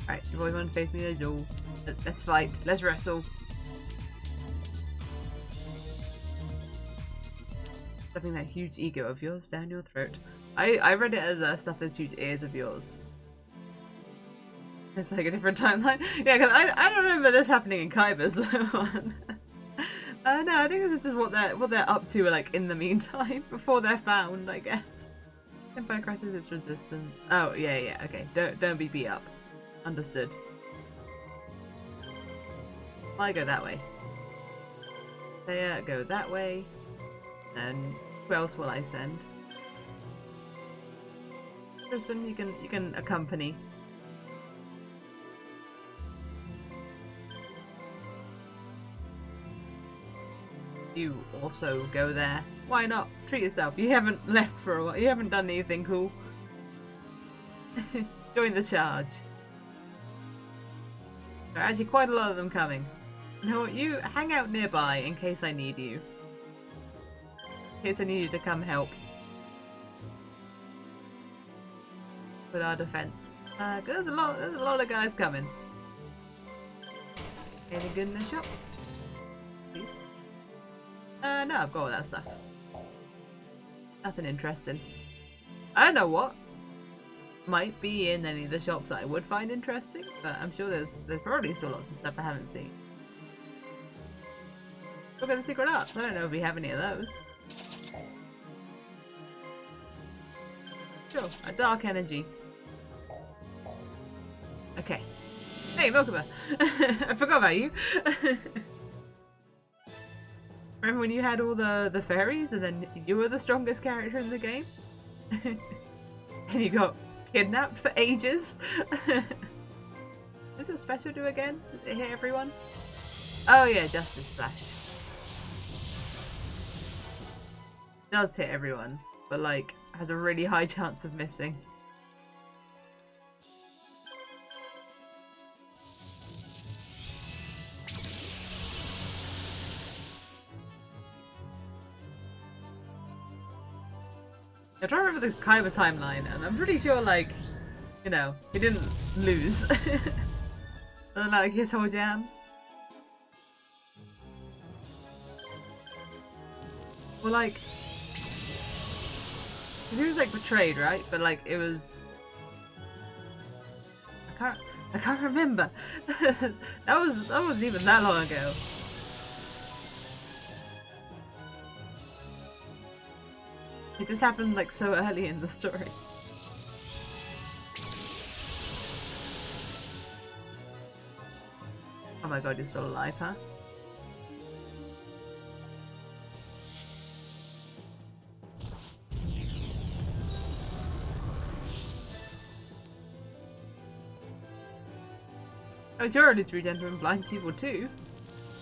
Right, you boys want to face me? There's all. Let's fight. Let's wrestle. Stuffing that huge ego of yours down your throat. I read it as stuff those huge ears of yours. It's like a different timeline. Yeah, because I don't remember this happening in Kaiba's one. No, I think this is what they're up to, like, in the meantime, before they're found, I guess. Empire crashes its resistance. Oh, yeah, okay. Don't be beat up. Understood. I go that way. They go that way. And who else will I send? Tristan, you can accompany. You also go there. Why not? Treat yourself. You haven't left for a while. You haven't done anything cool. Join the charge. There are actually quite a lot of them coming. You know what? You hang out nearby in case I need you. In case I need you to come help with our defense. There's a lot of guys coming. Anything good in the shop? Please. No, I've got all that stuff. Nothing interesting. I don't know what might be in any of the shops that I would find interesting, but I'm sure there's probably still lots of stuff I haven't seen. Look at the secret arts. I don't know if we have any of those. Sure, a dark energy. Okay. Hey, Mokuba! I forgot about you! Remember when you had all the fairies and then you were the strongest character in the game? And you got kidnapped for ages? Does your special do again? Does it hit everyone? Oh yeah, Justice Splash. It does hit everyone, but like, has a really high chance of missing. I try to remember the Kaiba timeline, and I'm pretty sure, like, you know, he didn't lose. And like his whole jam. Well, like, because he was like betrayed, right? But like it was, I can't remember. that wasn't even that long ago. It just happened like so early in the story. Oh my god, you're still alive, huh? Oh, your illusory gentleman blinds people too?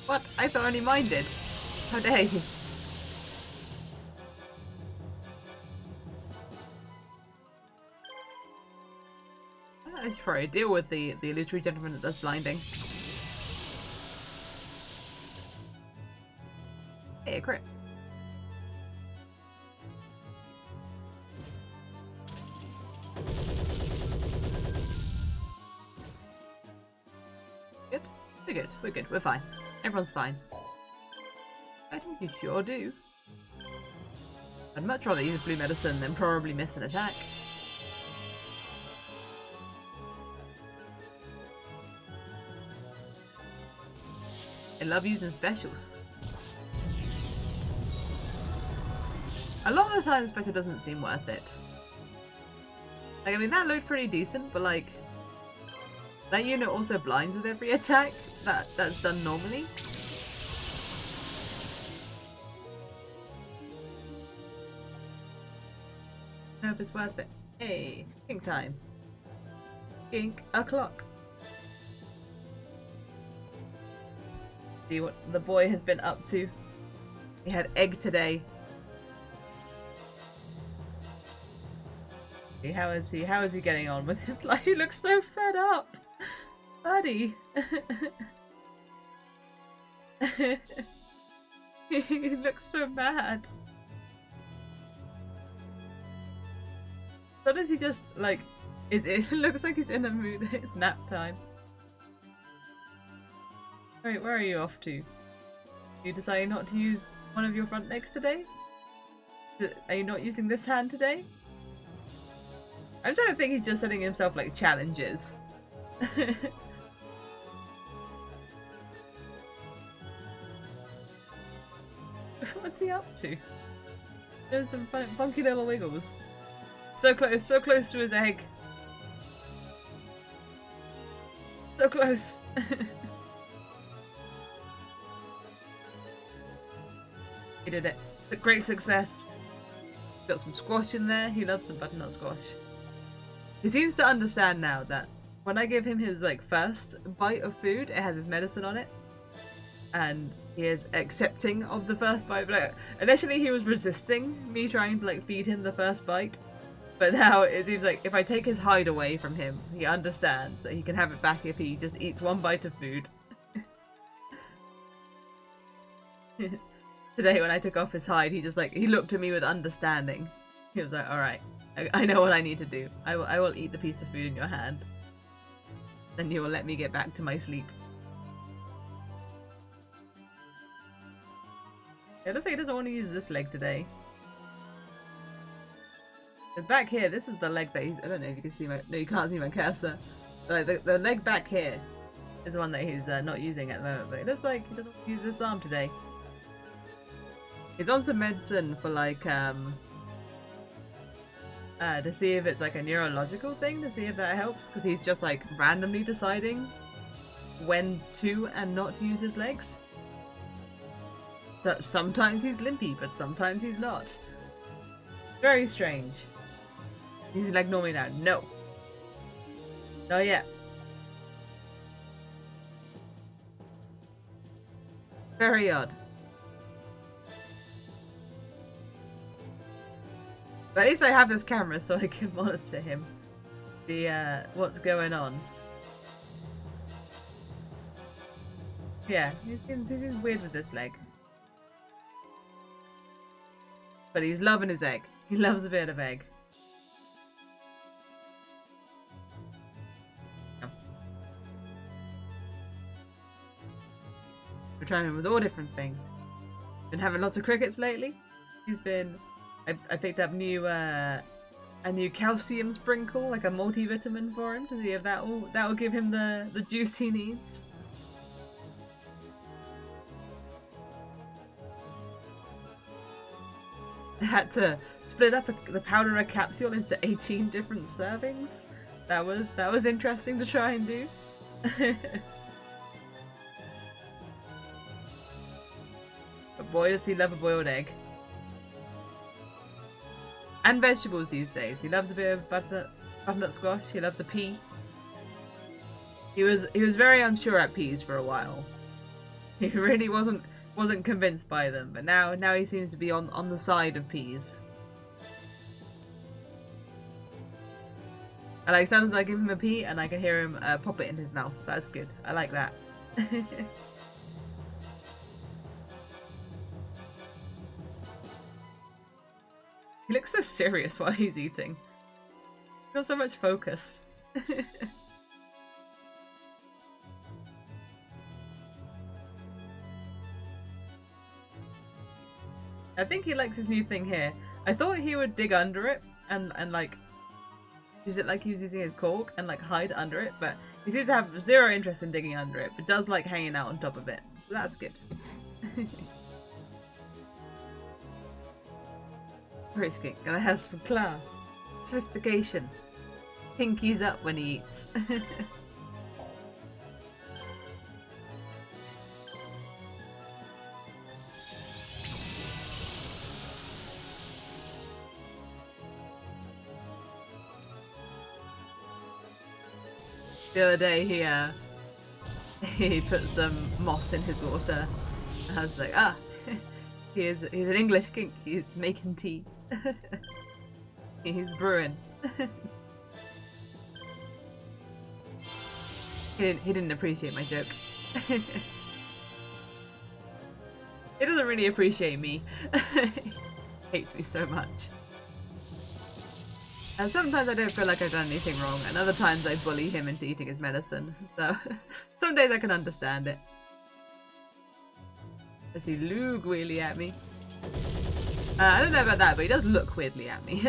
What? I thought only mine did. How dare you? I should probably deal with the illusory gentleman that does blinding. Hey, a crit. Good. We're good. We're good. We're fine. Everyone's fine. Items you sure do. I'd much rather use blue medicine than probably miss an attack. I love using specials. A lot of the time the special doesn't seem worth it. Like, I mean, that looked pretty decent, but like, that unit also blinds with every attack that's done normally. I don't know if it's worth it. Hey, ink time. Ink o'clock. See what the boy has been up to. He had egg today. See, how is he getting on with his life? He looks so fed up. Buddy. He looks so mad. Sometimes he just like it looks like he's in a mood. It's nap time. Wait, where are you off to? You deciding not to use one of your front legs today? Are you not using this hand today? I'm trying to think he's just setting himself like challenges. What's he up to? There's some funky little wiggles. So close to his egg. So close. He did it. It's a great success. Got some squash in there. He loves some butternut squash. He seems to understand now that when I give him his like first bite of food, it has his medicine on it. And he is accepting of the first bite. But like, initially he was resisting me trying to like feed him the first bite. But now it seems like if I take his hide away from him, he understands that he can have it back if he just eats one bite of food. Today when I took off his hide, he looked at me with understanding. He was like, alright, I know what I need to do. I will eat the piece of food in your hand. Then you will let me get back to my sleep. It looks like he doesn't want to use this leg today. But back here, this is the leg that he's... I don't know if you can see my... No, you can't see my cursor. But the leg back here is the one that he's not using at the moment. But it looks like he doesn't want to use this arm today. He's on some medicine for like, to see if it's like a neurological thing, to see if that helps. Because he's just like randomly deciding when to and not to use his legs. So sometimes he's limpy, but sometimes he's not. Very strange. He's like normally now. No. Not yet. Very odd. But at least I have this camera so I can monitor him. The what's going on. Yeah, he seems weird with this leg. But he's loving his egg. He loves a bit of egg. Yeah. We're trying him with all different things. Been having lots of crickets lately. He's been... I picked up a new calcium sprinkle, like a multivitamin for him, to see if that will give him the juice he needs. I had to split up the powder capsule into 18 different servings. That was interesting to try and do. But boy, does he love a boiled egg. And vegetables these days. He loves a bit of butternut squash. He loves a pea. He was very unsure at peas for a while. He really wasn't convinced by them, but now he seems to be on the side of peas. And like sometimes I give him a pea and I can hear him pop it in his mouth. That's good. I like that. He looks so serious while he's eating. Not so much focus. I think he likes his new thing here. I thought he would dig under it and like use it like he was using a cork and like hide under it, but He seems to have zero interest in digging under it, but does like hanging out on top of it, so that's good. Roast King, gonna have some class. Sophistication. Pinkies up when he eats. The other day he put some moss in his water. I was like, he's an English king. He's making tea. He's brewing. He didn't appreciate my joke. He doesn't really appreciate me. He hates me so much. And sometimes I don't feel like I've done anything wrong, and other times I bully him into eating his medicine. So some days I can understand it. Does he look weirdly at me? I don't know about that, but he does look weirdly at me.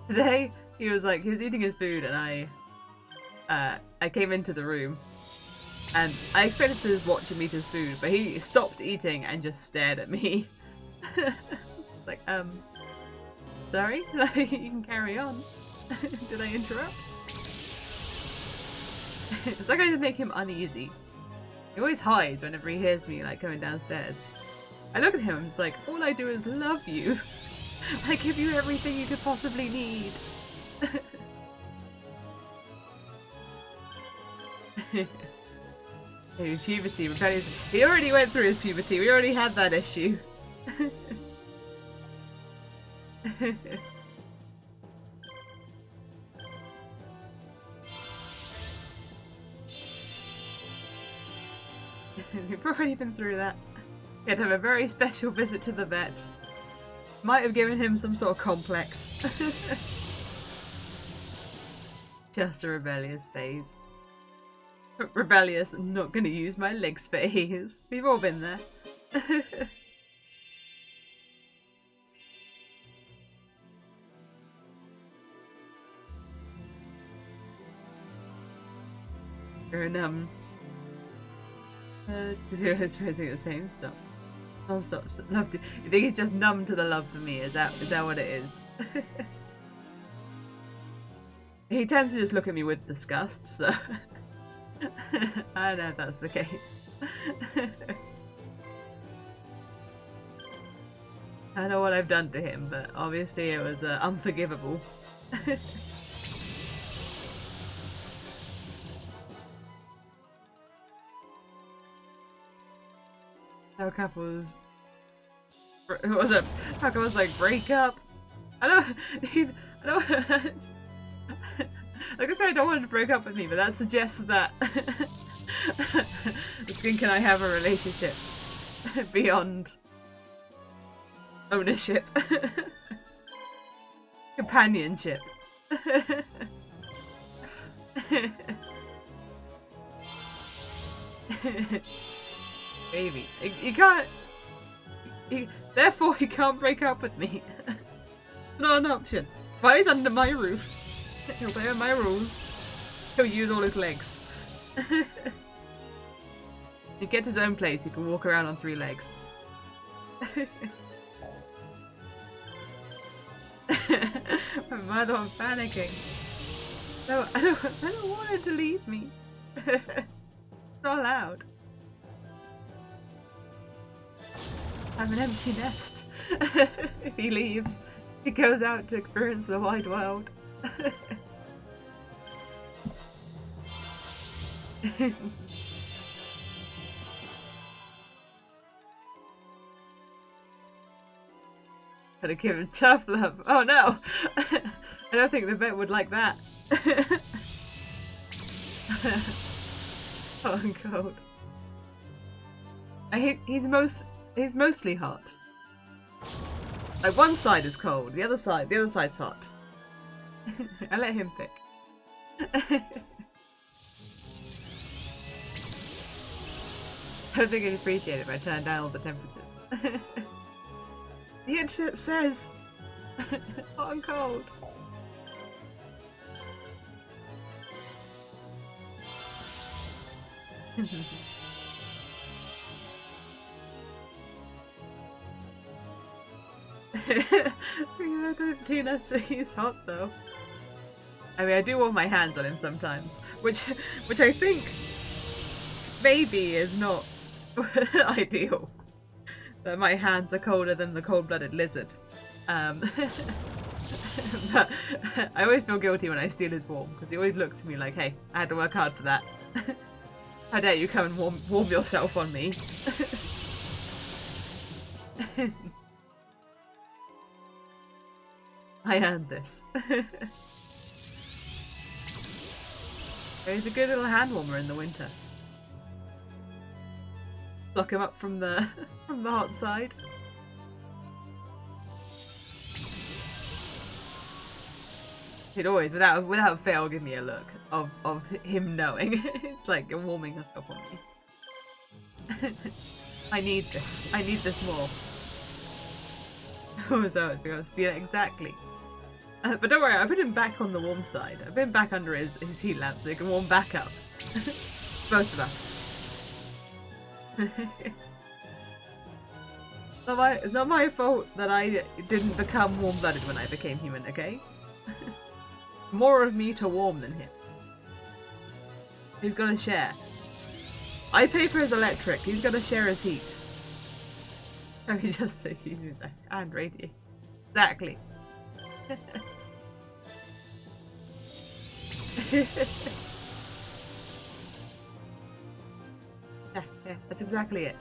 Today he was eating his food, and I came into the room, and I expected to watch him eat his food, but he stopped eating and just stared at me. Like, sorry? Like, you can carry on. Did I interrupt? It's like I just make him uneasy. He always hides whenever he hears me, like, coming downstairs. I look at him and it's like, all I do is love you. I give you everything you could possibly need. Hey, puberty, rebellious. He already went through his puberty. We already had that issue. We've already been through that. He had to have a very special visit to the vet. Might have given him some sort of complex. Just a rebellious phase. Rebellious, not gonna use my legs phase. We've all been there. And it's praising the same stuff. I'll stop. Love to. You think it's just numb to the love for me? Is that what it is? He tends to just look at me with disgust, so I don't know if that's the case. I know what I've done to him, but obviously it was unforgivable. How couples... What was it? How couples like break up? I don't... Like I said, I don't want him to break up with me, but that suggests that the skink and I have a relationship beyond ownership. Companionship. Baby, you can't. Therefore, he can't break up with me. It's not an option. While he's under my roof, he'll obey my rules. He'll use all his legs. He gets his own place. He can walk around on 3 legs. My mother, I'm panicking. No, I don't want him to leave me. It's not allowed. I'm an empty nest. If he leaves, he goes out to experience the wide world. Gotta give him tough love. Oh no! I don't think the vet would like that. Hot and cold. He's mostly hot. Like one side is cold, the other side's hot. I let him pick. I don't think he'd appreciate it if I turned down all the temperatures. The internet says hot and cold. I don't do necessarily he's hot though. I mean, I do warm my hands on him sometimes, which I think maybe is not ideal. That my hands are colder than the cold-blooded lizard. But I always feel guilty when I steal his warm, because he always looks at me like, hey, I had to work hard for that. How dare you come and warm yourself on me. I earned this. He's a good little hand warmer in the winter. Lock him up from the hot side. He'd always, without fail, give me a look of him knowing. It's like you're warming yourself on me. I need this. I need this more. So it goes, yeah, exactly. But don't worry, I put him back on the warm side. I put him back under his heat lamp so he can warm back up. Both of us. It's not my fault that I didn't become warm-blooded when I became human, okay? More of me to warm than him. He's gonna share. I pay for his electric, he's gonna share his heat. Oh, he just said he's and radiate. Exactly. Yeah, that's exactly it.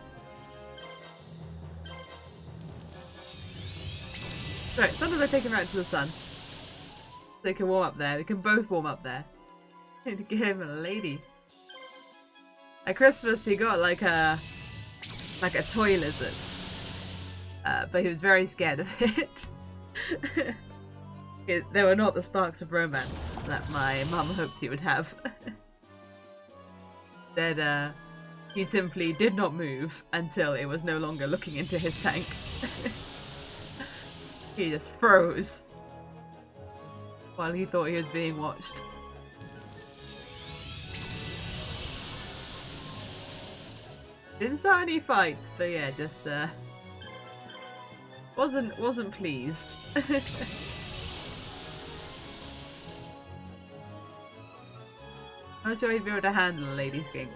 Right, sometimes I take him out to the sun. So they can warm up there. We can both warm up there. I need to give him a lady. At Christmas he got like a toy lizard. But he was very scared of it. There were not the sparks of romance that my mum hoped he would have. That he simply did not move until it was no longer looking into his tank. He just froze while he thought he was being watched. Didn't start any fights, but yeah, just wasn't pleased. I'm sure he'd be able to handle a lady skink.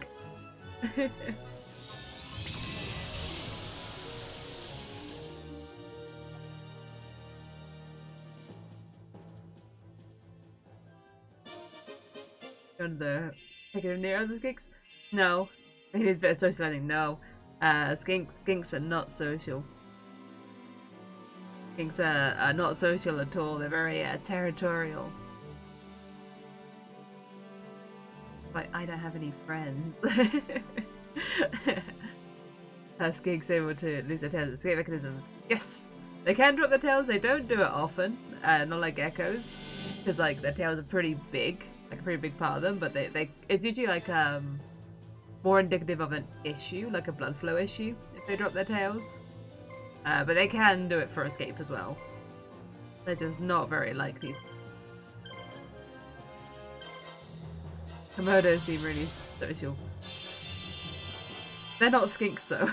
On the taking him near other skinks? No. He needs a bit of socializing. No. Skinks are not social. Skinks are not social at all. They're very territorial. But I don't have any friends. Skinks able to lose their tails. Escape mechanism. Yes! They can drop their tails. They don't do it often. Not like geckos. Because like their tails are pretty big. Like a pretty big part of them. But it's usually like more indicative of an issue. Like a blood flow issue. If they drop their tails. But they can do it for escape as well. They're just not very likely to. Komodos seem really social. They're not skinks though.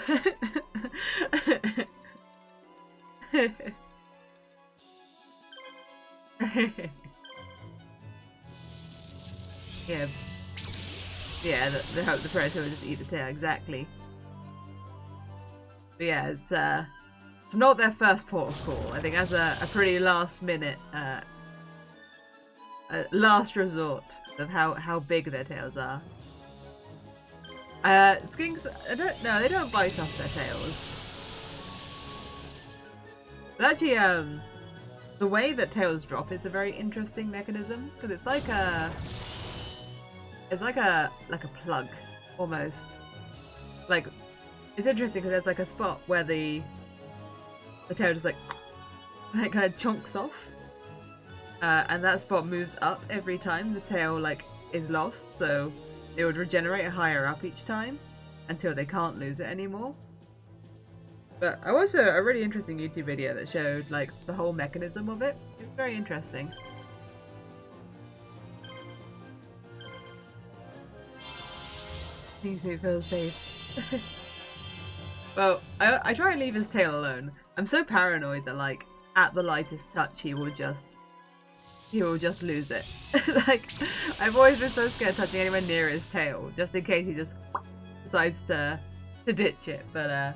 Yeah, they hope the predator will just eat the tail, exactly. But yeah, it's not their first port of call. I think as a pretty last minute, last resort of how big their tails are. Skinks, they don't bite off their tails. But actually, the way that tails drop is a very interesting mechanism because it's like a plug almost. Like it's interesting because there's like a spot where the tail just like kind of chunks off. And that spot moves up every time the tail like is lost, so it would regenerate higher up each time until they can't lose it anymore. But I watched a really interesting YouTube video that showed like the whole mechanism of it. It was very interesting. Makes me feel safe. Well, I try and leave his tail alone. I'm so paranoid that like at the lightest touch he will just lose it. Like I've always been so scared touching anywhere near his tail, just in case he just decides to ditch it. But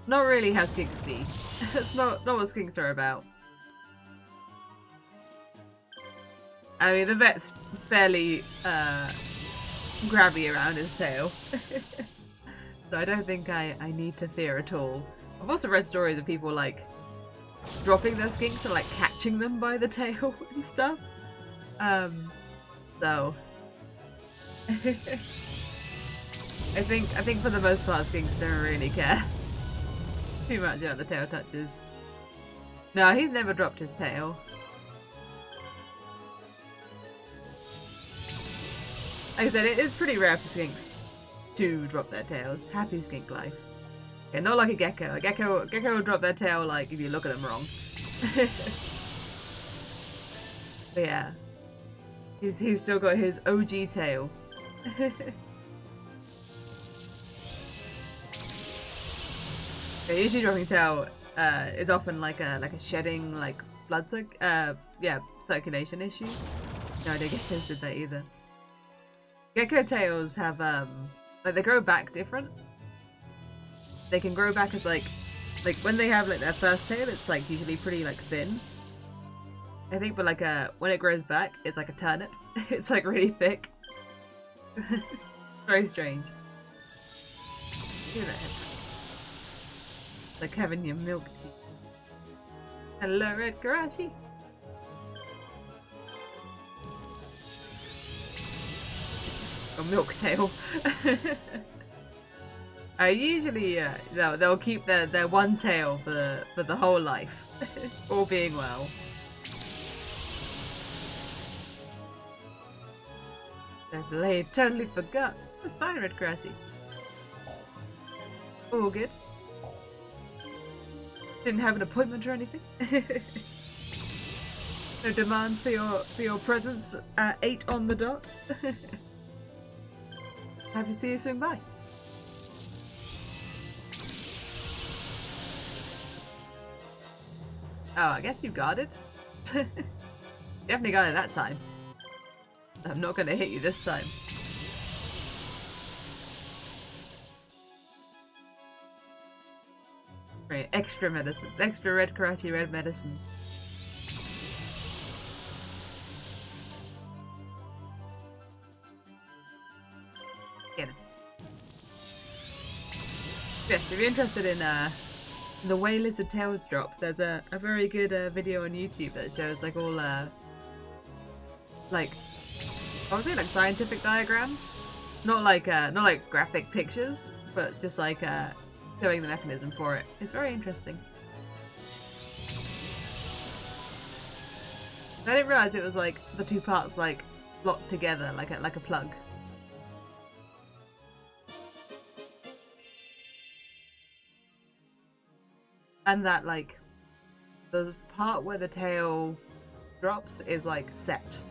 not really how skinks be. It's not what skinks are about. I mean, the vet's fairly grabby around his tail. So I don't think I need to fear at all. I've also read stories of people like dropping their skinks and like catching them by the tail and stuff. So I think for the most part skinks don't really care too much about the tail touches. No, he's never dropped his tail. Like I said, it is pretty rare for skinks to drop their tails. Happy skink life. Okay, not like a gecko. A gecko will drop their tail like if you look at them wrong. But yeah, he's still got his OG tail. Yeah, usually dropping tail is often like a shedding like blood circulation issue. No idea geckos did that either. Gecko tails have like they grow back different. They can grow back as like when they have like their first tail, it's like usually pretty like thin. I think, but like when it grows back, it's like a turnip. It's like really thick. Very strange. Look at that. It's like having your milk tea. Hello, Red Karashi. Or milk tail. Usually, they'll keep their one tail for the whole life, all being well. I totally forgot. It's fine, Red Karashi. All good. Didn't have an appointment or anything. No demands for your presence at 8 on the dot. Happy to see you swing by. Oh, I guess you got it. Definitely got it that time. I'm not going to hit you this time. Right, extra medicine. Extra Red Karachi red medicine. Get him. Yes, if you're interested in the way lizard tails drop, there's a very good video on YouTube that shows like all like I would say like scientific diagrams, not like graphic pictures, but just like showing the mechanism for it. It's very interesting. I didn't realize it was like the two parts like locked together like a plug. And that like the part where the tail drops is like set.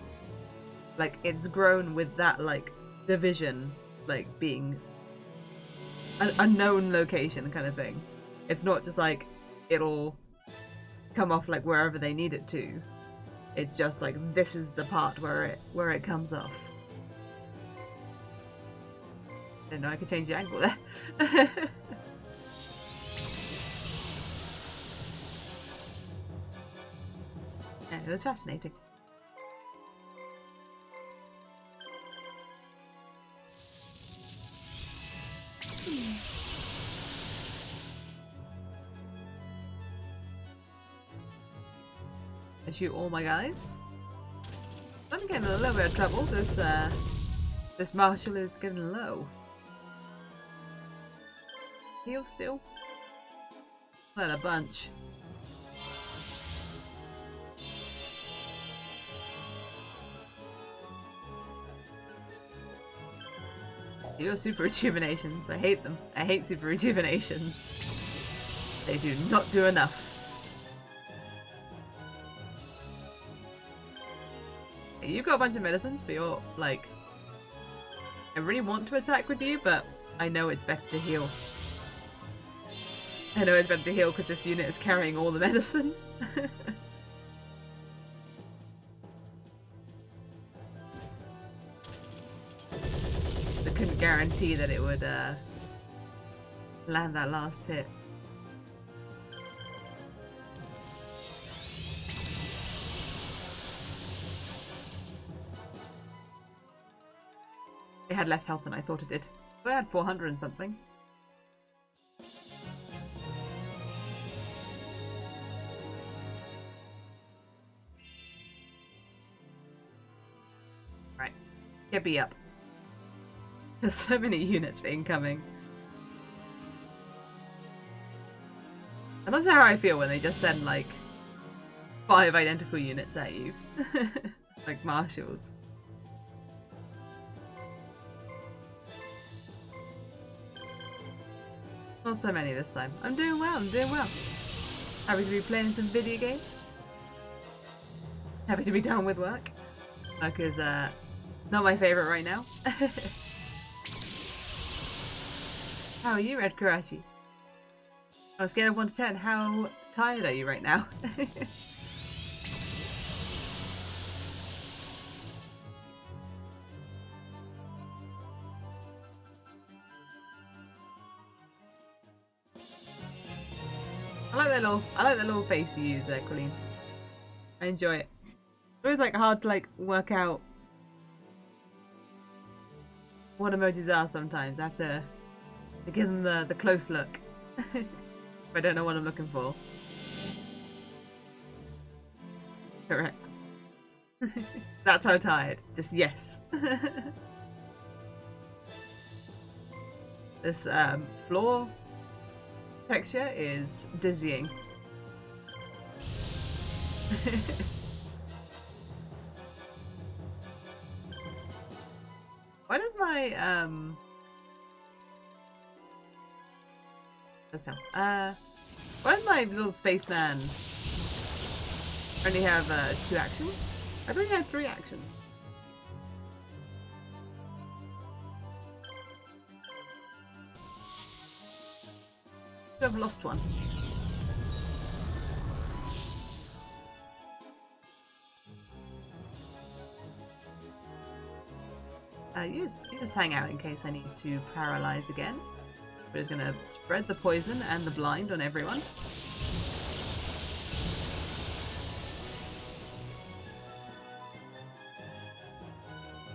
Like it's grown with that like division like being a known location kind of thing. It's not just like it'll come off like wherever they need it to. It's just like this is the part where it comes off. Didn't know I could change the angle there. Yeah, it was fascinating. I shoot all my guys. I'm getting in a little bit of trouble. This marshal is getting low. Heal still? Well, a bunch. Your super rejuvenations. I hate them. I hate super rejuvenations. They do not do enough. You've got a bunch of medicines, but you're like I really want to attack with you, but I know it's better to heal. I know it's better to heal because this unit is carrying all the medicine. I couldn't guarantee that it would land that last hit. It had less health than I thought it did. But I had 400 and something. Right. Get me up. There's so many units incoming. I'm not sure how I feel when they just send like 5 identical units at you. Like marshals. Not so many this time. I'm doing well, I'm doing well. Happy to be playing some video games. Happy to be done with work. Work is not my favourite right now. How are you, Red Karashi? On a scale of 1 to 10, how tired are you right now? I like that little face you use there, Colleen. I enjoy it. It's always like hard to like work out what emojis are sometimes. I have to give them the close look. If I don't know what I'm looking for. Correct. That's how tired. Just yes. This floor texture is dizzying. Why does my why does my little spaceman only have 2 actions? I thought he had 3 actions. I've lost one. You just hang out in case I need to paralyze again. We're just gonna spread the poison and the blind on everyone.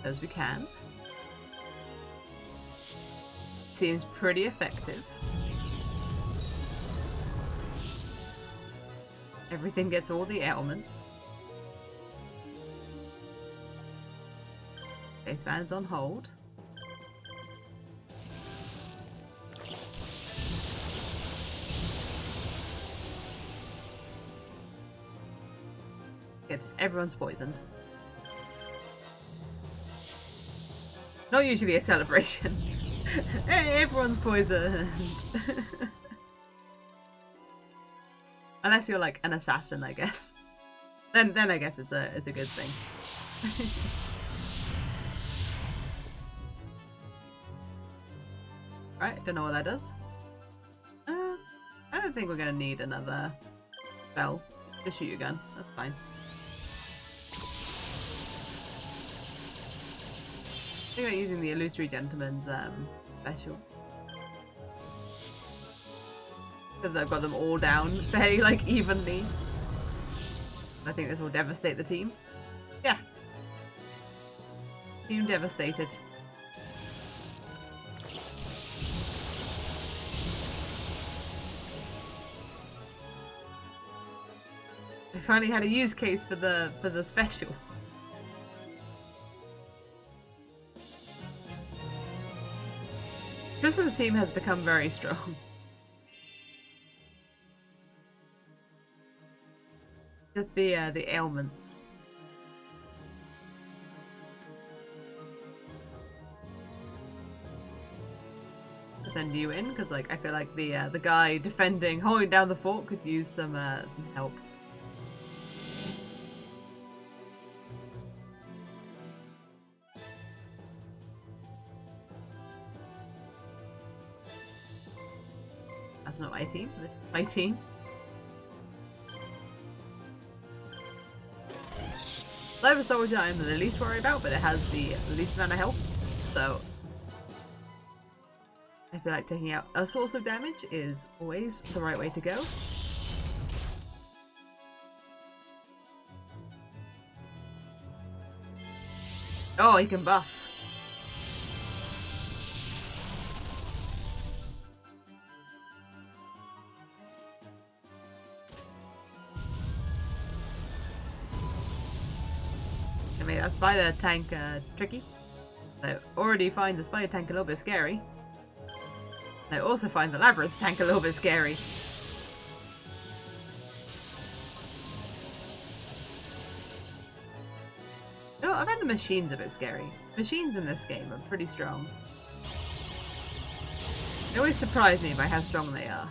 As we can. Seems pretty effective. Everything gets all the ailments. Falsebound's on hold. Good. Everyone's poisoned. Not usually a celebration. Hey, everyone's poisoned. Unless you're like an assassin, I guess. Then I guess it's a good thing. Right, don't know what that does. I don't think we're gonna need another spell to shoot your gun. That's fine. I think about using the Illusory Gentleman's special. Because I've got them all down fairly like evenly. I think this will devastate the team. Yeah. Team devastated. I finally had a use case for the special. Tristan's team has become very strong. Just the ailments. Send you in because like I feel like the guy defending, holding down the fort could use some help. That's not my team. This is my team. Cyber Soldier I'm the least worried about, but it has the least amount of health. So I feel like taking out a source of damage is always the right way to go. Oh, he can buff. I made that spider tank tricky. I already find the spider tank a little bit scary. I also find the labyrinth tank a little bit scary. No, I find the machines a bit scary. Machines in this game are pretty strong. They always surprise me by how strong they are.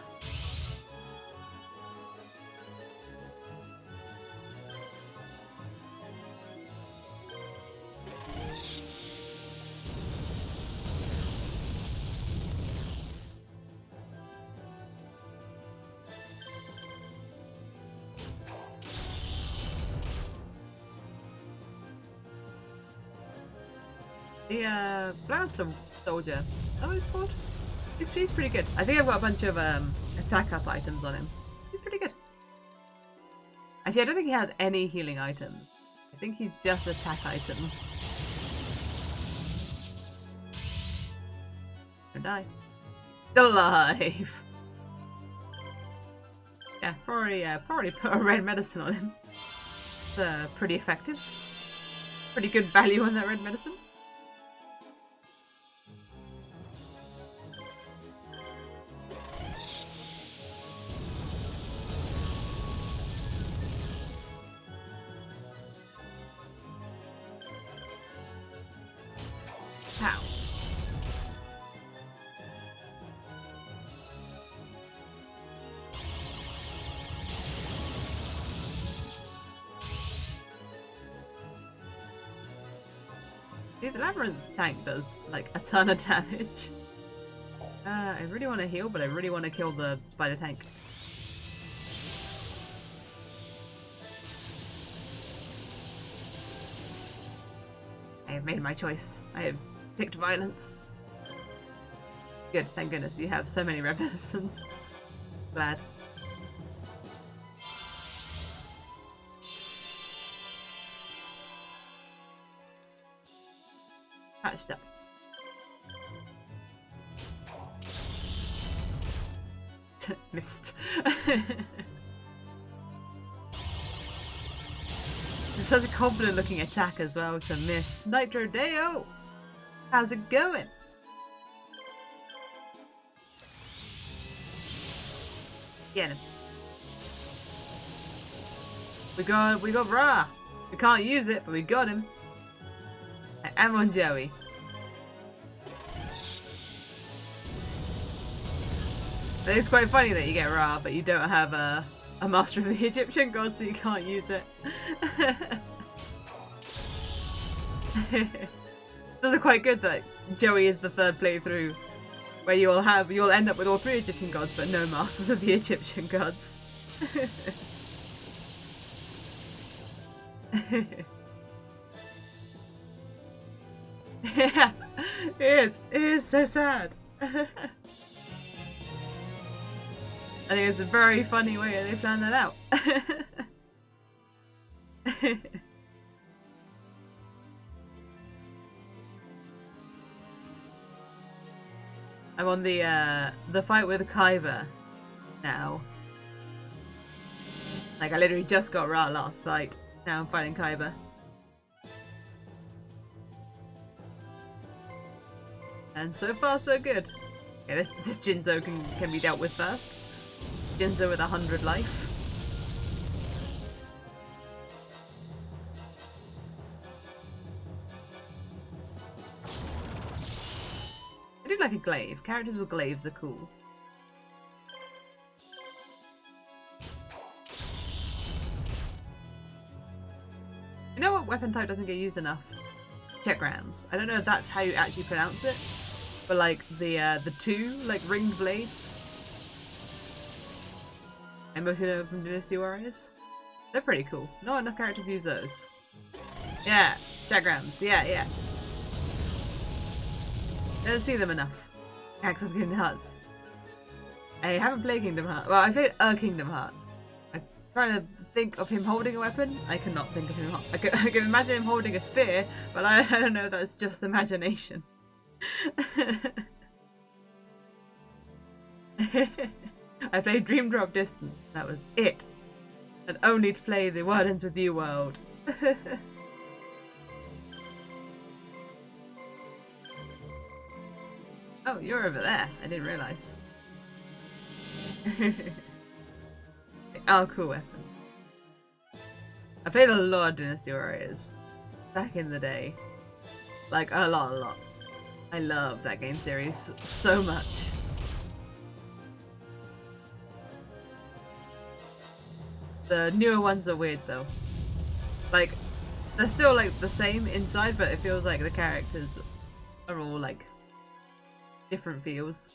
The Blaster Soldier, oh, he's called? He's pretty good. I think I've got a bunch of attack up items on him. He's pretty good. Actually, I don't think he has any healing items. I think he's just attack items. Don't die. Still alive! Yeah, probably put a red medicine on him. It's pretty effective. Pretty good value on that red medicine. How? See, the labyrinth tank does like a ton of damage. I really want to heal, but I really want to kill the spider tank. I have made my choice. I have picked violence. Good, thank goodness you have so many red medicines. Glad. Patched up. Missed. It's such a confident looking attack as well to miss. Nitro Deo! How's it going? Get him. We got Ra! We can't use it, but we got him. I am on Joey. I think it's quite funny that you get Ra, but you don't have a Master of the Egyptian God, so you can't use it. Those are quite good that Joey is the third playthrough where you'll end up with all 3 Egyptian gods but no Masters of the Egyptian Gods. Yeah, it is so sad. I think it's a very funny way they planned that out. I'm on the fight with Kyber now. Like I literally just got Ra last fight. Now I'm fighting Kyber. And so far so good. Okay, this Jinzo can be dealt with first. Jinzo with 100 life. I do like a glaive. Characters with glaives are cool. You know what weapon type doesn't get used enough? Chekrams. I don't know if that's how you actually pronounce it, but like the 2 like ringed blades. I mostly know from Dynasty Warriors. They're pretty cool. Not enough characters use those. Yeah, chagrams. Yeah. I don't see them enough. Hacks of Kingdom Hearts. I haven't played Kingdom Hearts. Well, I played Kingdom Hearts. I'm trying to think of him holding a weapon. I cannot think of him. I can imagine him holding a spear, but I don't know if that's just imagination. I played Dream Drop Distance. That was it. And only to play the World Ends With You world. Oh, you're over there. I didn't realise. Oh, cool weapons. I played a lot of Dynasty Warriors back in the day. Like, a lot. I love that game series so much. The newer ones are weird though. Like, they're still like the same inside, but it feels like the characters are all like different feels.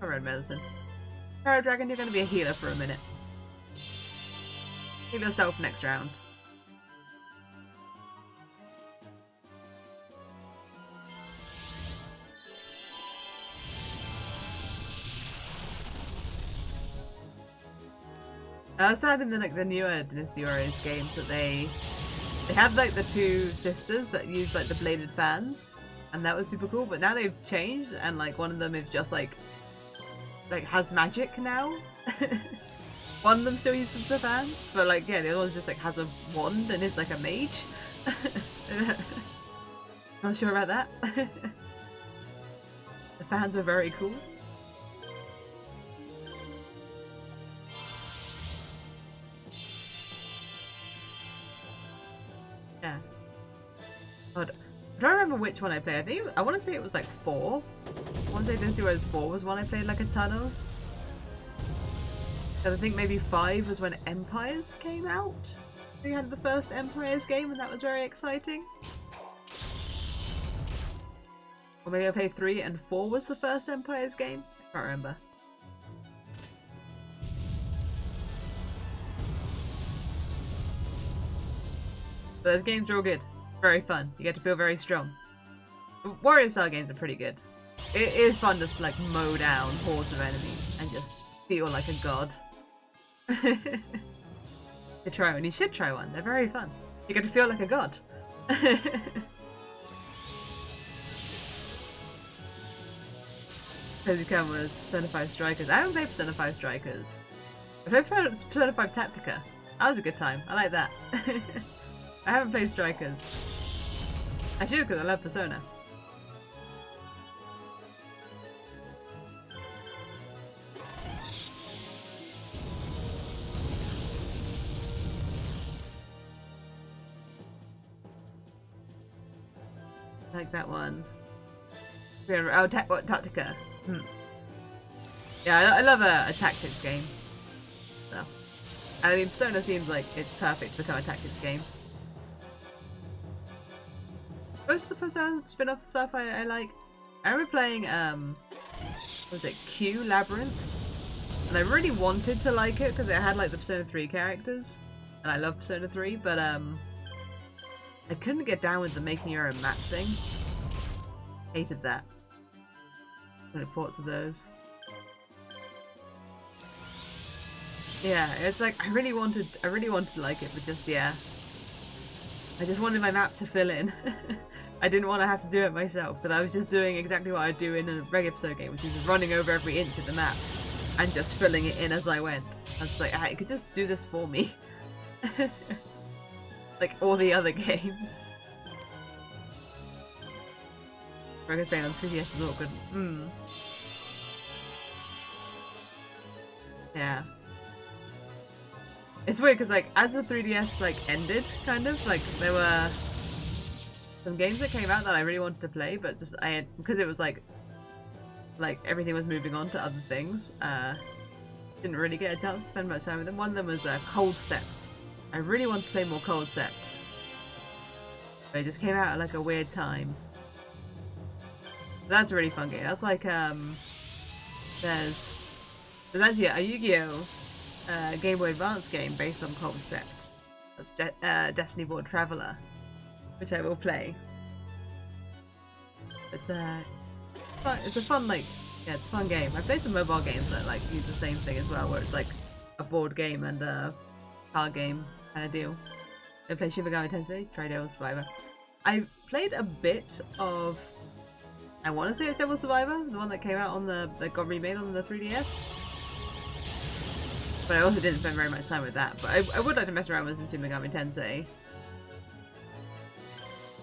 Red medicine. Alright, Dragon, you're gonna be a healer for a minute. Heal yourself next round. I was sad in the newer Dynasty Warriors games that they had like the two sisters that use like the bladed fans, and that was super cool. But now they've changed, and like one of them is just like has magic now. One of them still uses the fans, but like yeah, the other one just like has a wand and is like a mage. Not sure about that. The fans were very cool. Yeah. God, I don't remember which one I played. I want to say it was like 4. I want to say Dynasty Warriors 4 was one I played like a ton of. And I think maybe 5 was when Empires came out. We had the first Empires game and that was very exciting. Or maybe I played 3 and 4 was the first Empires game. I can't remember. But those games are all good. Very fun. You get to feel very strong. Warrior style games are pretty good. It is fun just to like mow down hordes of enemies and just feel like a god. You try one. You should try one. They're very fun. You get to feel like a god. Cozy Cameras, Persona 5 Strikers. I haven't played Persona 5 Strikers. I played Persona 5 Tactica. That was a good time. I like that. I haven't played Strikers. I should because I love Persona. I like that one. Oh, what, Tactica? Yeah, I love a tactics game. So, I mean, Persona seems like it's perfect to become a tactics game. Most of the Persona spin-off stuff I like. I remember playing, what was it, Q Labyrinth? And I really wanted to like it because it had like the Persona 3 characters. And I love Persona 3, but I couldn't get down with the making your own map thing. Hated that. I'm gonna port to those. Yeah, it's like I really wanted to like it, but just yeah. I just wanted my map to fill in. I didn't want to have to do it myself, but I was just doing exactly what I do in a regular Persona game, which is running over every inch of the map and just filling it in as I went. I was just like, I could just do this for me. Like all the other games. Regular playing on 3DS is awkward. Yeah. It's weird because like as the 3DS like ended, kind of like there were some games that came out that I really wanted to play, but just because it was like everything was moving on to other things. Didn't really get a chance to spend much time with them. One of them was Cold Sept. I really wanted to play more Cold Sept, but it just came out at like a weird time. That's a really fun game. That's like there's actually a Yu-Gi-Oh! Game Boy Advance game based on concept. That's Destiny Board Traveler, which I will play. It's a fun it's a fun game. I played some mobile games that like use the same thing as well, where it's like a board game and a card game kind of deal. I played Shin Megami Tensei, tried Devil Survivor. I played a bit of, I want to say it's Devil Survivor, the one that came out on that got remade on the 3DS. But I also didn't spend very much time with that. But I would like to mess around with some Shin Megami Tensei.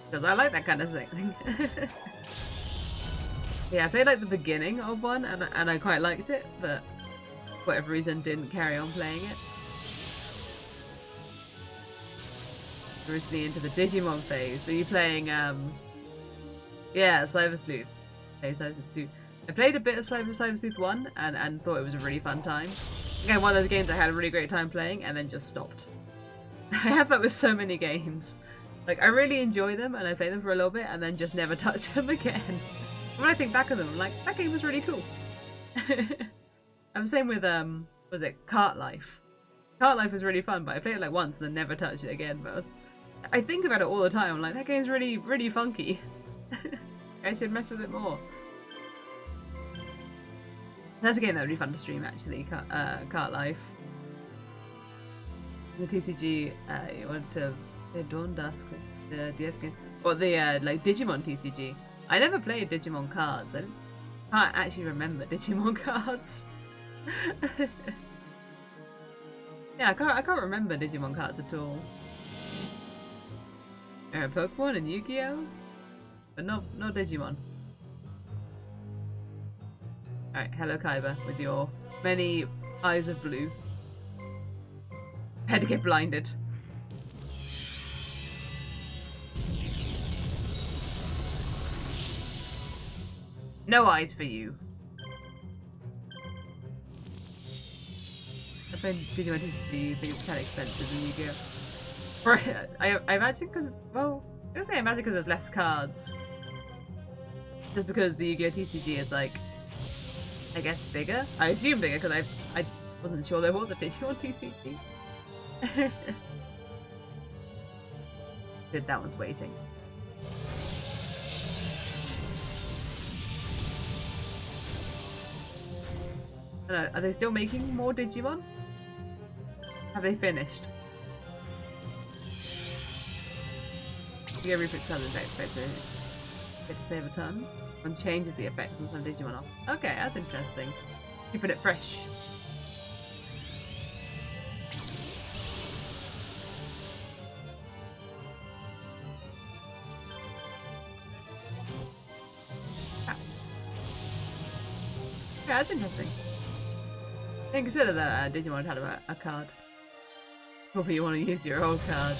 Because I like that kind of thing. Yeah, I played like the beginning of one and I quite liked it, but for whatever reason didn't carry on playing it. Recently into the Digimon phase. Were you playing yeah, Cyber Sleuth. Okay, Cyber Sleuth 2. I played a bit of Cyber Sleuth 1 and thought it was a really fun time. Again, one of those games I had a really great time playing and then just stopped. I have that with so many games. Like, I really enjoy them and I play them for a little bit and then just never touch them again. When I think back on them, I'm like, that game was really cool. I'm the same with, was it Cart Life? Cart Life was really fun, but I played it like once and then never touched it again. But I think about it all the time. I'm like, that game's really, really funky. I should mess with it more. That's a game that would be fun to stream, actually. Cart Life. The TCG, you want to play Dawn Dusk with the DS game, or the like Digimon TCG. I never played Digimon cards. I can't actually remember Digimon cards. Yeah, I can't remember Digimon cards at all. Pokemon and Yu-Gi-Oh, but not Digimon. Alright, hello Kaiba, with your many eyes of blue. Had to get blinded. No eyes for you. I find Digimon TCG think it's kind of expensive than Yu-Gi-Oh. Right, I imagine because, well, I was gonna say I imagine because there's less cards. Just because the Yu-Gi-Oh TCG is like, I guess bigger? I assume bigger because I wasn't sure there was a Digimon TCG. That one's waiting. I don't know, are they still making more Digimon? Have they finished? You get reflex colors expected. Get to save a ton. One changes the effects on some Digimon off. Okay, that's interesting. Keeping it fresh. Ah. Yeah, that's interesting. I didn't consider that Digimon had a card. Probably you want to use your old cards.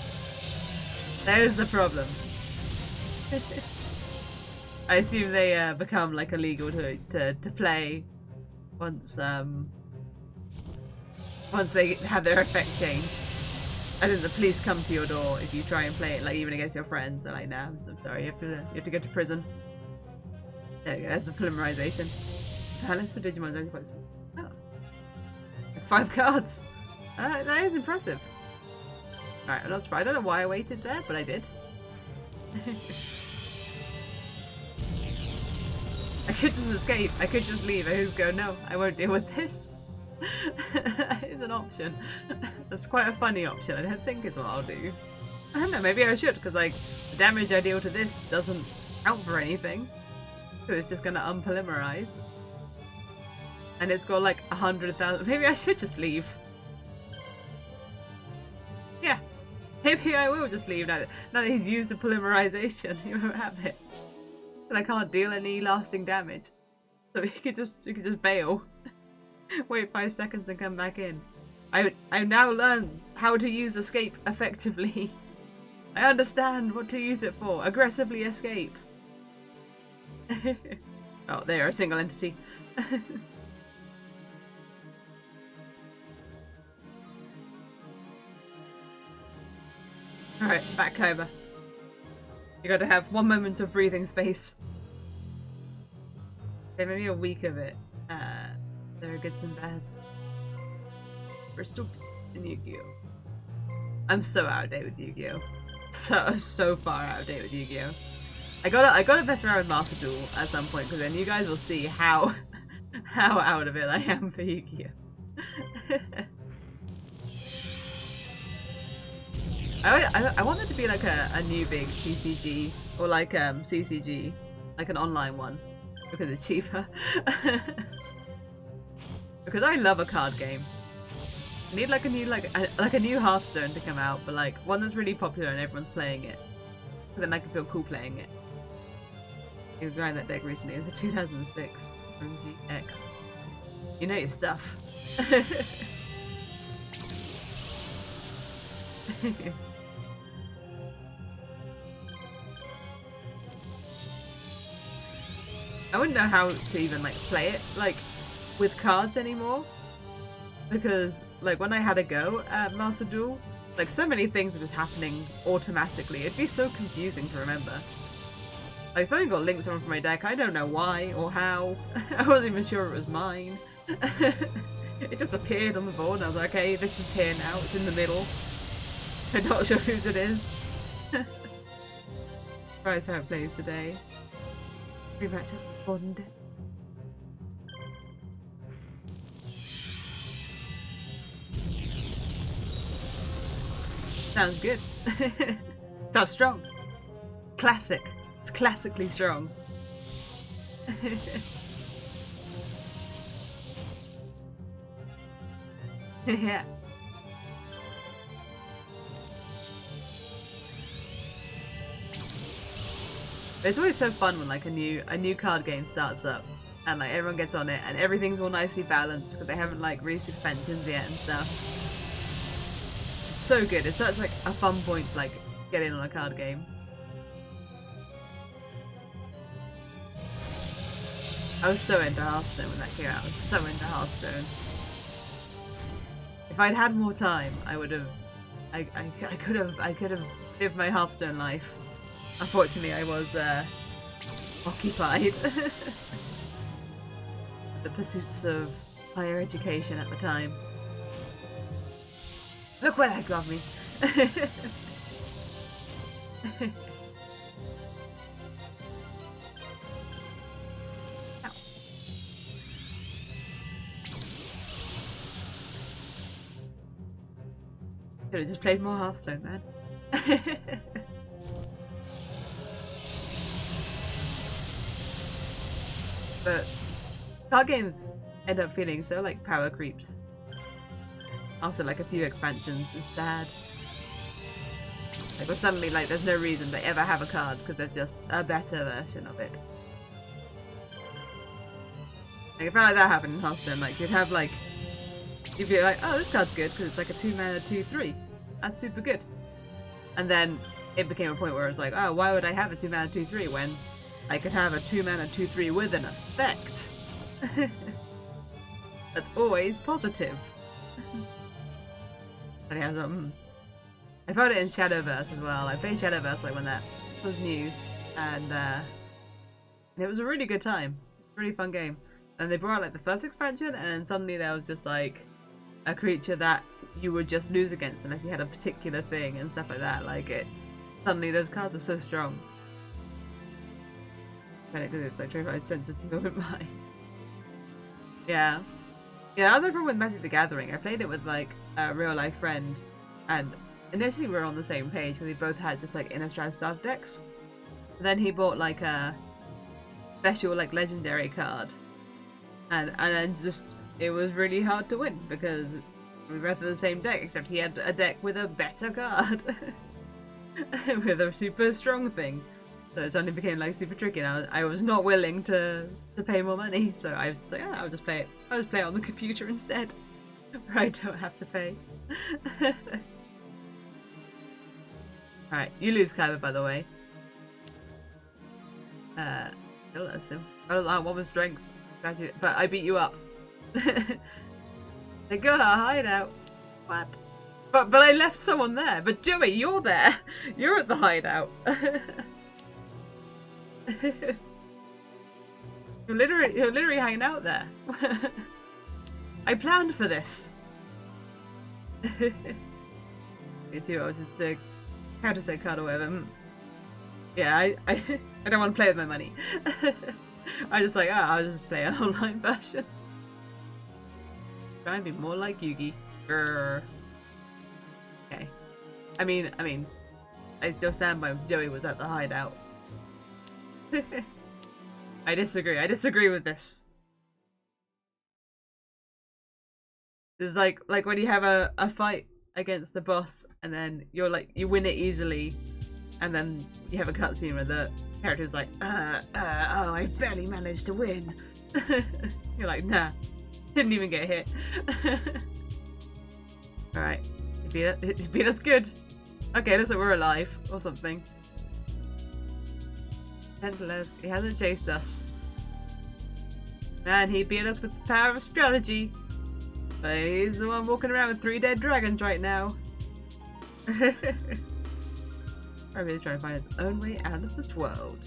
There's the problem. I assume they become like illegal to play once once they have their effect changed. As in the police come to your door if you try and play it, like even against your friends. They're like, nah, I'm sorry, you have to go to prison. There you go, that's the polymerization. Let's put Digimon's only points. Oh. 5 cards! That is impressive. Alright, I'm not surprised. I don't know why I waited there, but I did. I could just escape. I could just leave. I could go, no, I won't deal with this. That is an option. That's quite a funny option. I don't think it's what I'll do. I don't know, maybe I should, because like, the damage I deal to this doesn't count for anything. So it's just gonna unpolymerize. And it's got like 100,000. Maybe I should just leave. Yeah. Maybe I will just leave now that he's used the polymerization. He won't have it. And I can't deal any lasting damage. So you could just bail. Wait 5 seconds and come back in. I now learn how to use escape effectively. I understand what to use it for. Aggressively escape. Oh, they're a single entity. Alright, back over. You got to have 1 moment of breathing space. Okay, maybe a week of it. There are goods and bads. We're still in Yu-Gi-Oh! I'm so out of date with Yu-Gi-Oh! So far out of date with Yu-Gi-Oh! I gotta mess around with Master Duel at some point, because then you guys will see how out of it I am for Yu-Gi-Oh! I want it to be like a new big TCG or like CCG, like an online one, because it's cheaper. Because I love a card game. I need like a new Hearthstone to come out, but like one that's really popular and everyone's playing it. So then I can feel cool playing it. I was buying that deck recently. It's a 2006 MGX. You know your stuff. I wouldn't know how to even like play it like with cards anymore, because like when I had a go at Master Duel, like so many things were just happening automatically. It'd be so confusing to remember. Like something got linked somewhere from my deck. I don't know why or how. I wasn't even sure it was mine. It just appeared on the board and I was like, okay, this is here now. It's in the middle. I'm not sure whose it is. Surprised how it plays today. Pretty much a bond. Sounds good. Sounds strong. Classic. It's classically strong. Yeah. It's always so fun when like a new card game starts up and like everyone gets on it and everything's all nicely balanced because they haven't like released expansions yet and stuff. It's so good. It's such like a fun point to like get in on a card game. I was so into Hearthstone when that came out. I was so into Hearthstone. If I'd had more time, I would have. I could have lived my Hearthstone life. Unfortunately, I was occupied with the pursuits of higher education at the time. Look where that got me. Could have just played more Hearthstone, man. But card games end up feeling so like power creeps after like a few expansions. It's sad. Like when suddenly like there's no reason to ever have a card because there's just a better version of it. Like, I felt like that happened in Hearthstone. Like you'd have like, you'd be like, oh, this card's good because it's like a 2-mana 2/3. That's super good. And then it became a point where it was like, oh, why would I have a 2-mana 2/3 when I could have a 2-mana 2/3 with an effect? That's always positive. Anyhow, so, I found it in Shadowverse as well. I played Shadowverse like when that was new, and it was a really good time. Really fun game. And they brought out like the first expansion, and suddenly there was just like a creature that you would just lose against unless you had a particular thing and stuff like that. Like it, suddenly those cards were so strong. Because it's like 25 sensitive wouldn't buy. Yeah. Yeah, that was my problem with Magic the Gathering. I played it with like a real life friend, and initially we were on the same page because we both had just like Innistrad starter decks. And then he bought like a special like legendary card, and then just it was really hard to win because we both had the same deck, except he had a deck with a better card with a super strong thing. So it suddenly became like super tricky, and I was not willing to pay more money. So I was just like, oh, I'll just play it. I'll just play it on the computer instead, where I don't have to pay. Alright, you lose Kyber, by the way. Still lost him. Oh, what was strength? But I beat you up. They got our hideout. What? But I left someone there. But Joey, you're there. You're at the hideout. You're literally hanging out there. I planned for this. You too, I was just a counter card or whatever. Yeah, I don't want to play with my money. I just like, I'll just play an online version. Try and be more like Yugi. Grr. Okay. I mean, I still stand by Joey was at the hideout. I disagree with this. This is like when you have a fight against a boss and then you're like, you win it easily, and then you have a cutscene where the character's like, oh, I barely managed to win. You're like, nah, didn't even get hit. Alright, he beat us good. Okay, looks like we're alive, or something. He hasn't chased us. Man, he beat us with the power of strategy. But he's the one walking around with 3 dead dragons right now. Probably he's trying to find his own way out of this world.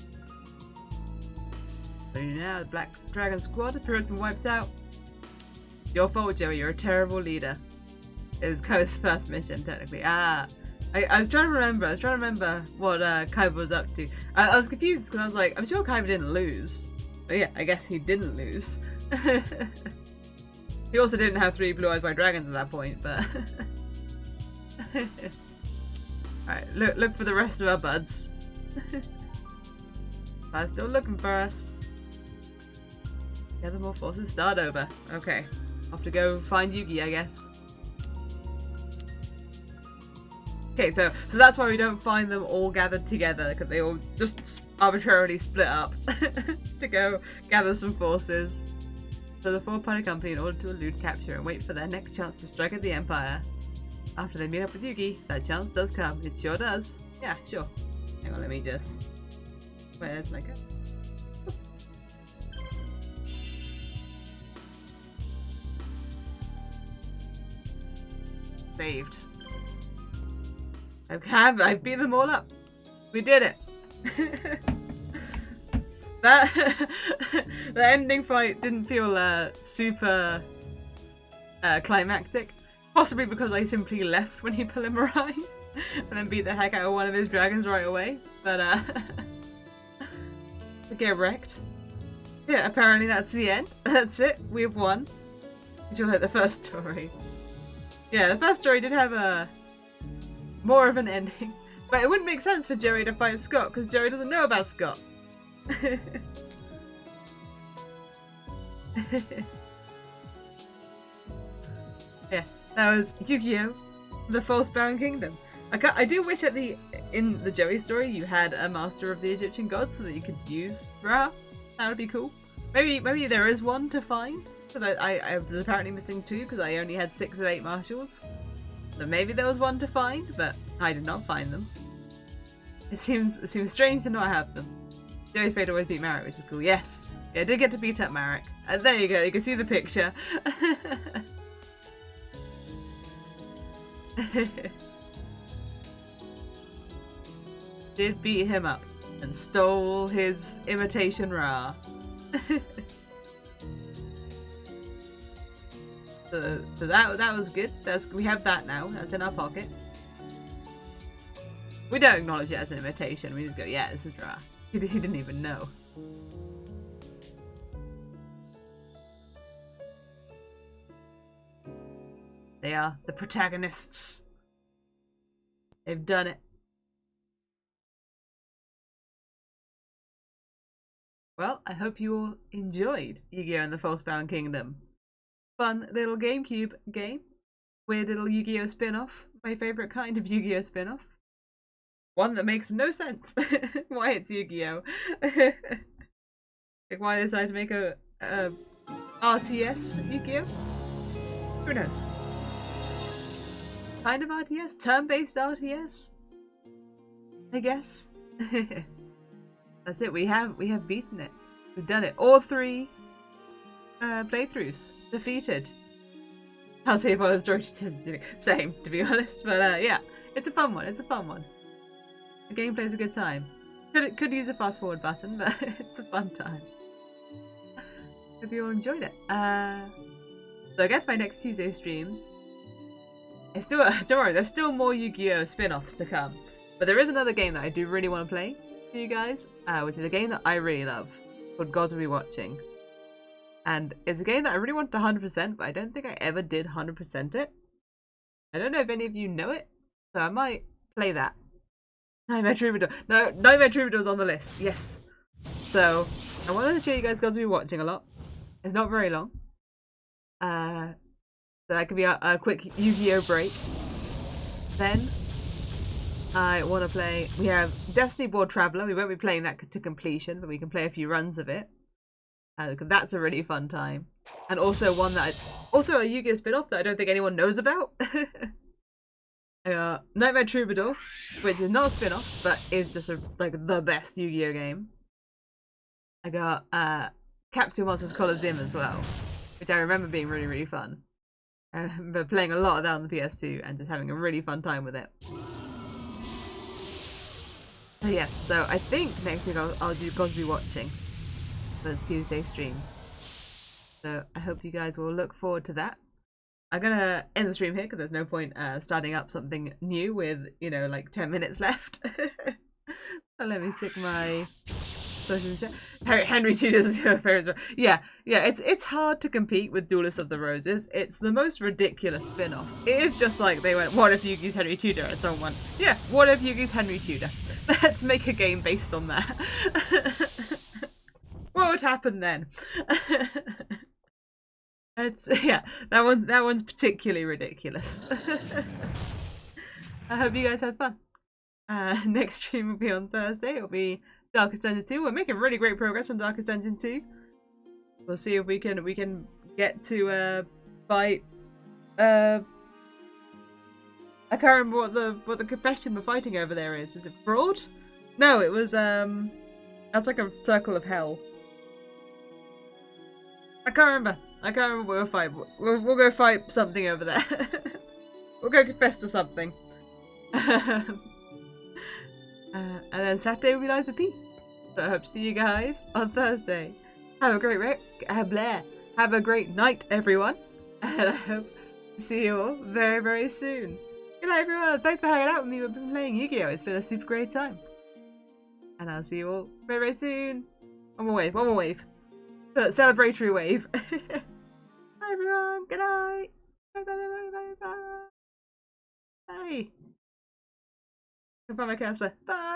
But now the Black Dragon Squad appears to been wiped out. Your fault, Joey. You're a terrible leader. It's Kaiba's first mission, technically. I was trying to remember what Kaiba was up to. I was confused because I was like, I'm sure Kaiba didn't lose. But yeah, I guess he didn't lose. He also didn't have 3 blue eyes by dragons at that point, but... Alright, look for the rest of our buds. I'm still looking for us. Gather more forces, start over. Okay, off to go find Yugi, I guess. Okay, so that's why we don't find them all gathered together, because they all just arbitrarily split up to go gather some forces. So the 4-party company in order to elude capture and wait for their next chance to strike at the Empire. After they meet up with Yugi, that chance does come. It sure does. Yeah, sure. Hang on, let me just... Where's my go? Saved. I've beat them all up. We did it. The ending fight didn't feel super climactic. Possibly because I simply left when he polymerized and then beat the heck out of one of his dragons right away. But get wrecked. Yeah, apparently that's the end. That's it. We've won. You'll like the first story. Yeah, the first story did have more of an ending. But it wouldn't make sense for Joey to fight Scott because Joey doesn't know about Scott. Yes, that was Yu-Gi-Oh! The Falsebound Kingdom. I do wish in the Joey story you had a master of the Egyptian gods so that you could use Ra. That would be cool. Maybe there is one to find. So that I was apparently missing 2 because I only had 6 of 8 marshals. So maybe there was one to find, but I did not find them. It seems strange to not have them. Joey's fate always beat Marek, which is cool. Yes, yeah, I did get to beat up Marek. There you go. You can see the picture. Did beat him up and stole his imitation Ra. So that was good. We have that now. That's in our pocket. We don't acknowledge it as an imitation. We just go, yeah, this is Ra. He didn't even know. They are the protagonists. They've done it. Well, I hope you all enjoyed Yu-Gi-Oh! And the Falsebound Kingdom. Fun little GameCube game. Weird little Yu-Gi-Oh! Spin-off. My favourite kind of Yu-Gi-Oh! Spin-off. One that makes no sense. Why it's Yu-Gi-Oh! Like why they decided to make a RTS Yu-Gi-Oh! Who knows? Kind of RTS? Turn-based RTS? I guess. That's it. We have beaten it. We've done it. All 3 playthroughs defeated. I'll say about the story. Same, to be honest. But yeah, it's a fun one. It's a fun one. The gameplay's a good time. Could use a fast forward button, but it's a fun time. Hope you all enjoyed it. So I guess my next Tuesday streams. It's still don't worry, there's still more Yu-Gi-Oh spin-offs to come. But there is another game that I do really want to play for you guys, which is a game that I really love, called Gods Will Be Watching. And it's a game that I really want to 100%, but I don't think I ever did 100% it. I don't know if any of you know it, so I might play that. Nightmare Troubadour. No, Nightmare Troubadour's on the list. Yes. So I wanted to show you guys Gods Will Be Watching a lot. It's not very long. So that could be a quick Yu-Gi-Oh break. Then I want to play. We have Destiny Board Traveler. We won't be playing that to completion, but we can play a few runs of it. That's a really fun time. And also one that also a Yu-Gi-Oh spin-off that I don't think anyone knows about. Nightmare Troubadour, which is not a spin-off, but is just like the best Yu-Gi-Oh game. I got Capsule Monsters Coliseum as well, which I remember being really, really fun. I remember playing a lot of that on the PS2 and just having a really fun time with it. So yes, so I think next week I'll do Gods Will Be Watching for the Tuesday stream. So I hope you guys will look forward to that. I'm gonna end the stream here because there's no point starting up something new with, you know, like 10 minutes left. So let me stick my social chat. Henry Tudor's your favorite. Yeah, it's hard to compete with Duelists of the Roses. It's the most ridiculous spin-off. It is just like they went, what if Yugi's Henry Tudor? And someone went, yeah, what if Yugi's Henry Tudor? Let's make a game based on that. What would happen then? It's yeah, that one's particularly ridiculous. I hope you guys had fun. Next stream will be on Thursday. It'll be Darkest Dungeon 2. We're making really great progress on Darkest Dungeon 2. We'll see if we can get to fight. I can't remember what the confession we're fighting over there is. Is it fraud? No, it was that's like a circle of hell. I can't remember what we'll fight. We'll go fight something over there. We'll go confess to something. And then Saturday will be Liza P. So I hope to see you guys on Thursday. Have a great Have a great night, everyone. And I hope to see you all very, very soon. Good night, everyone. Thanks for hanging out with me. We've been playing Yu-Gi-Oh! It's been a super great time. And I'll see you all very, very soon. One more wave. Celebratory wave. Bye, everyone. Good night. Bye. Bye. Can find my cursor. Bye.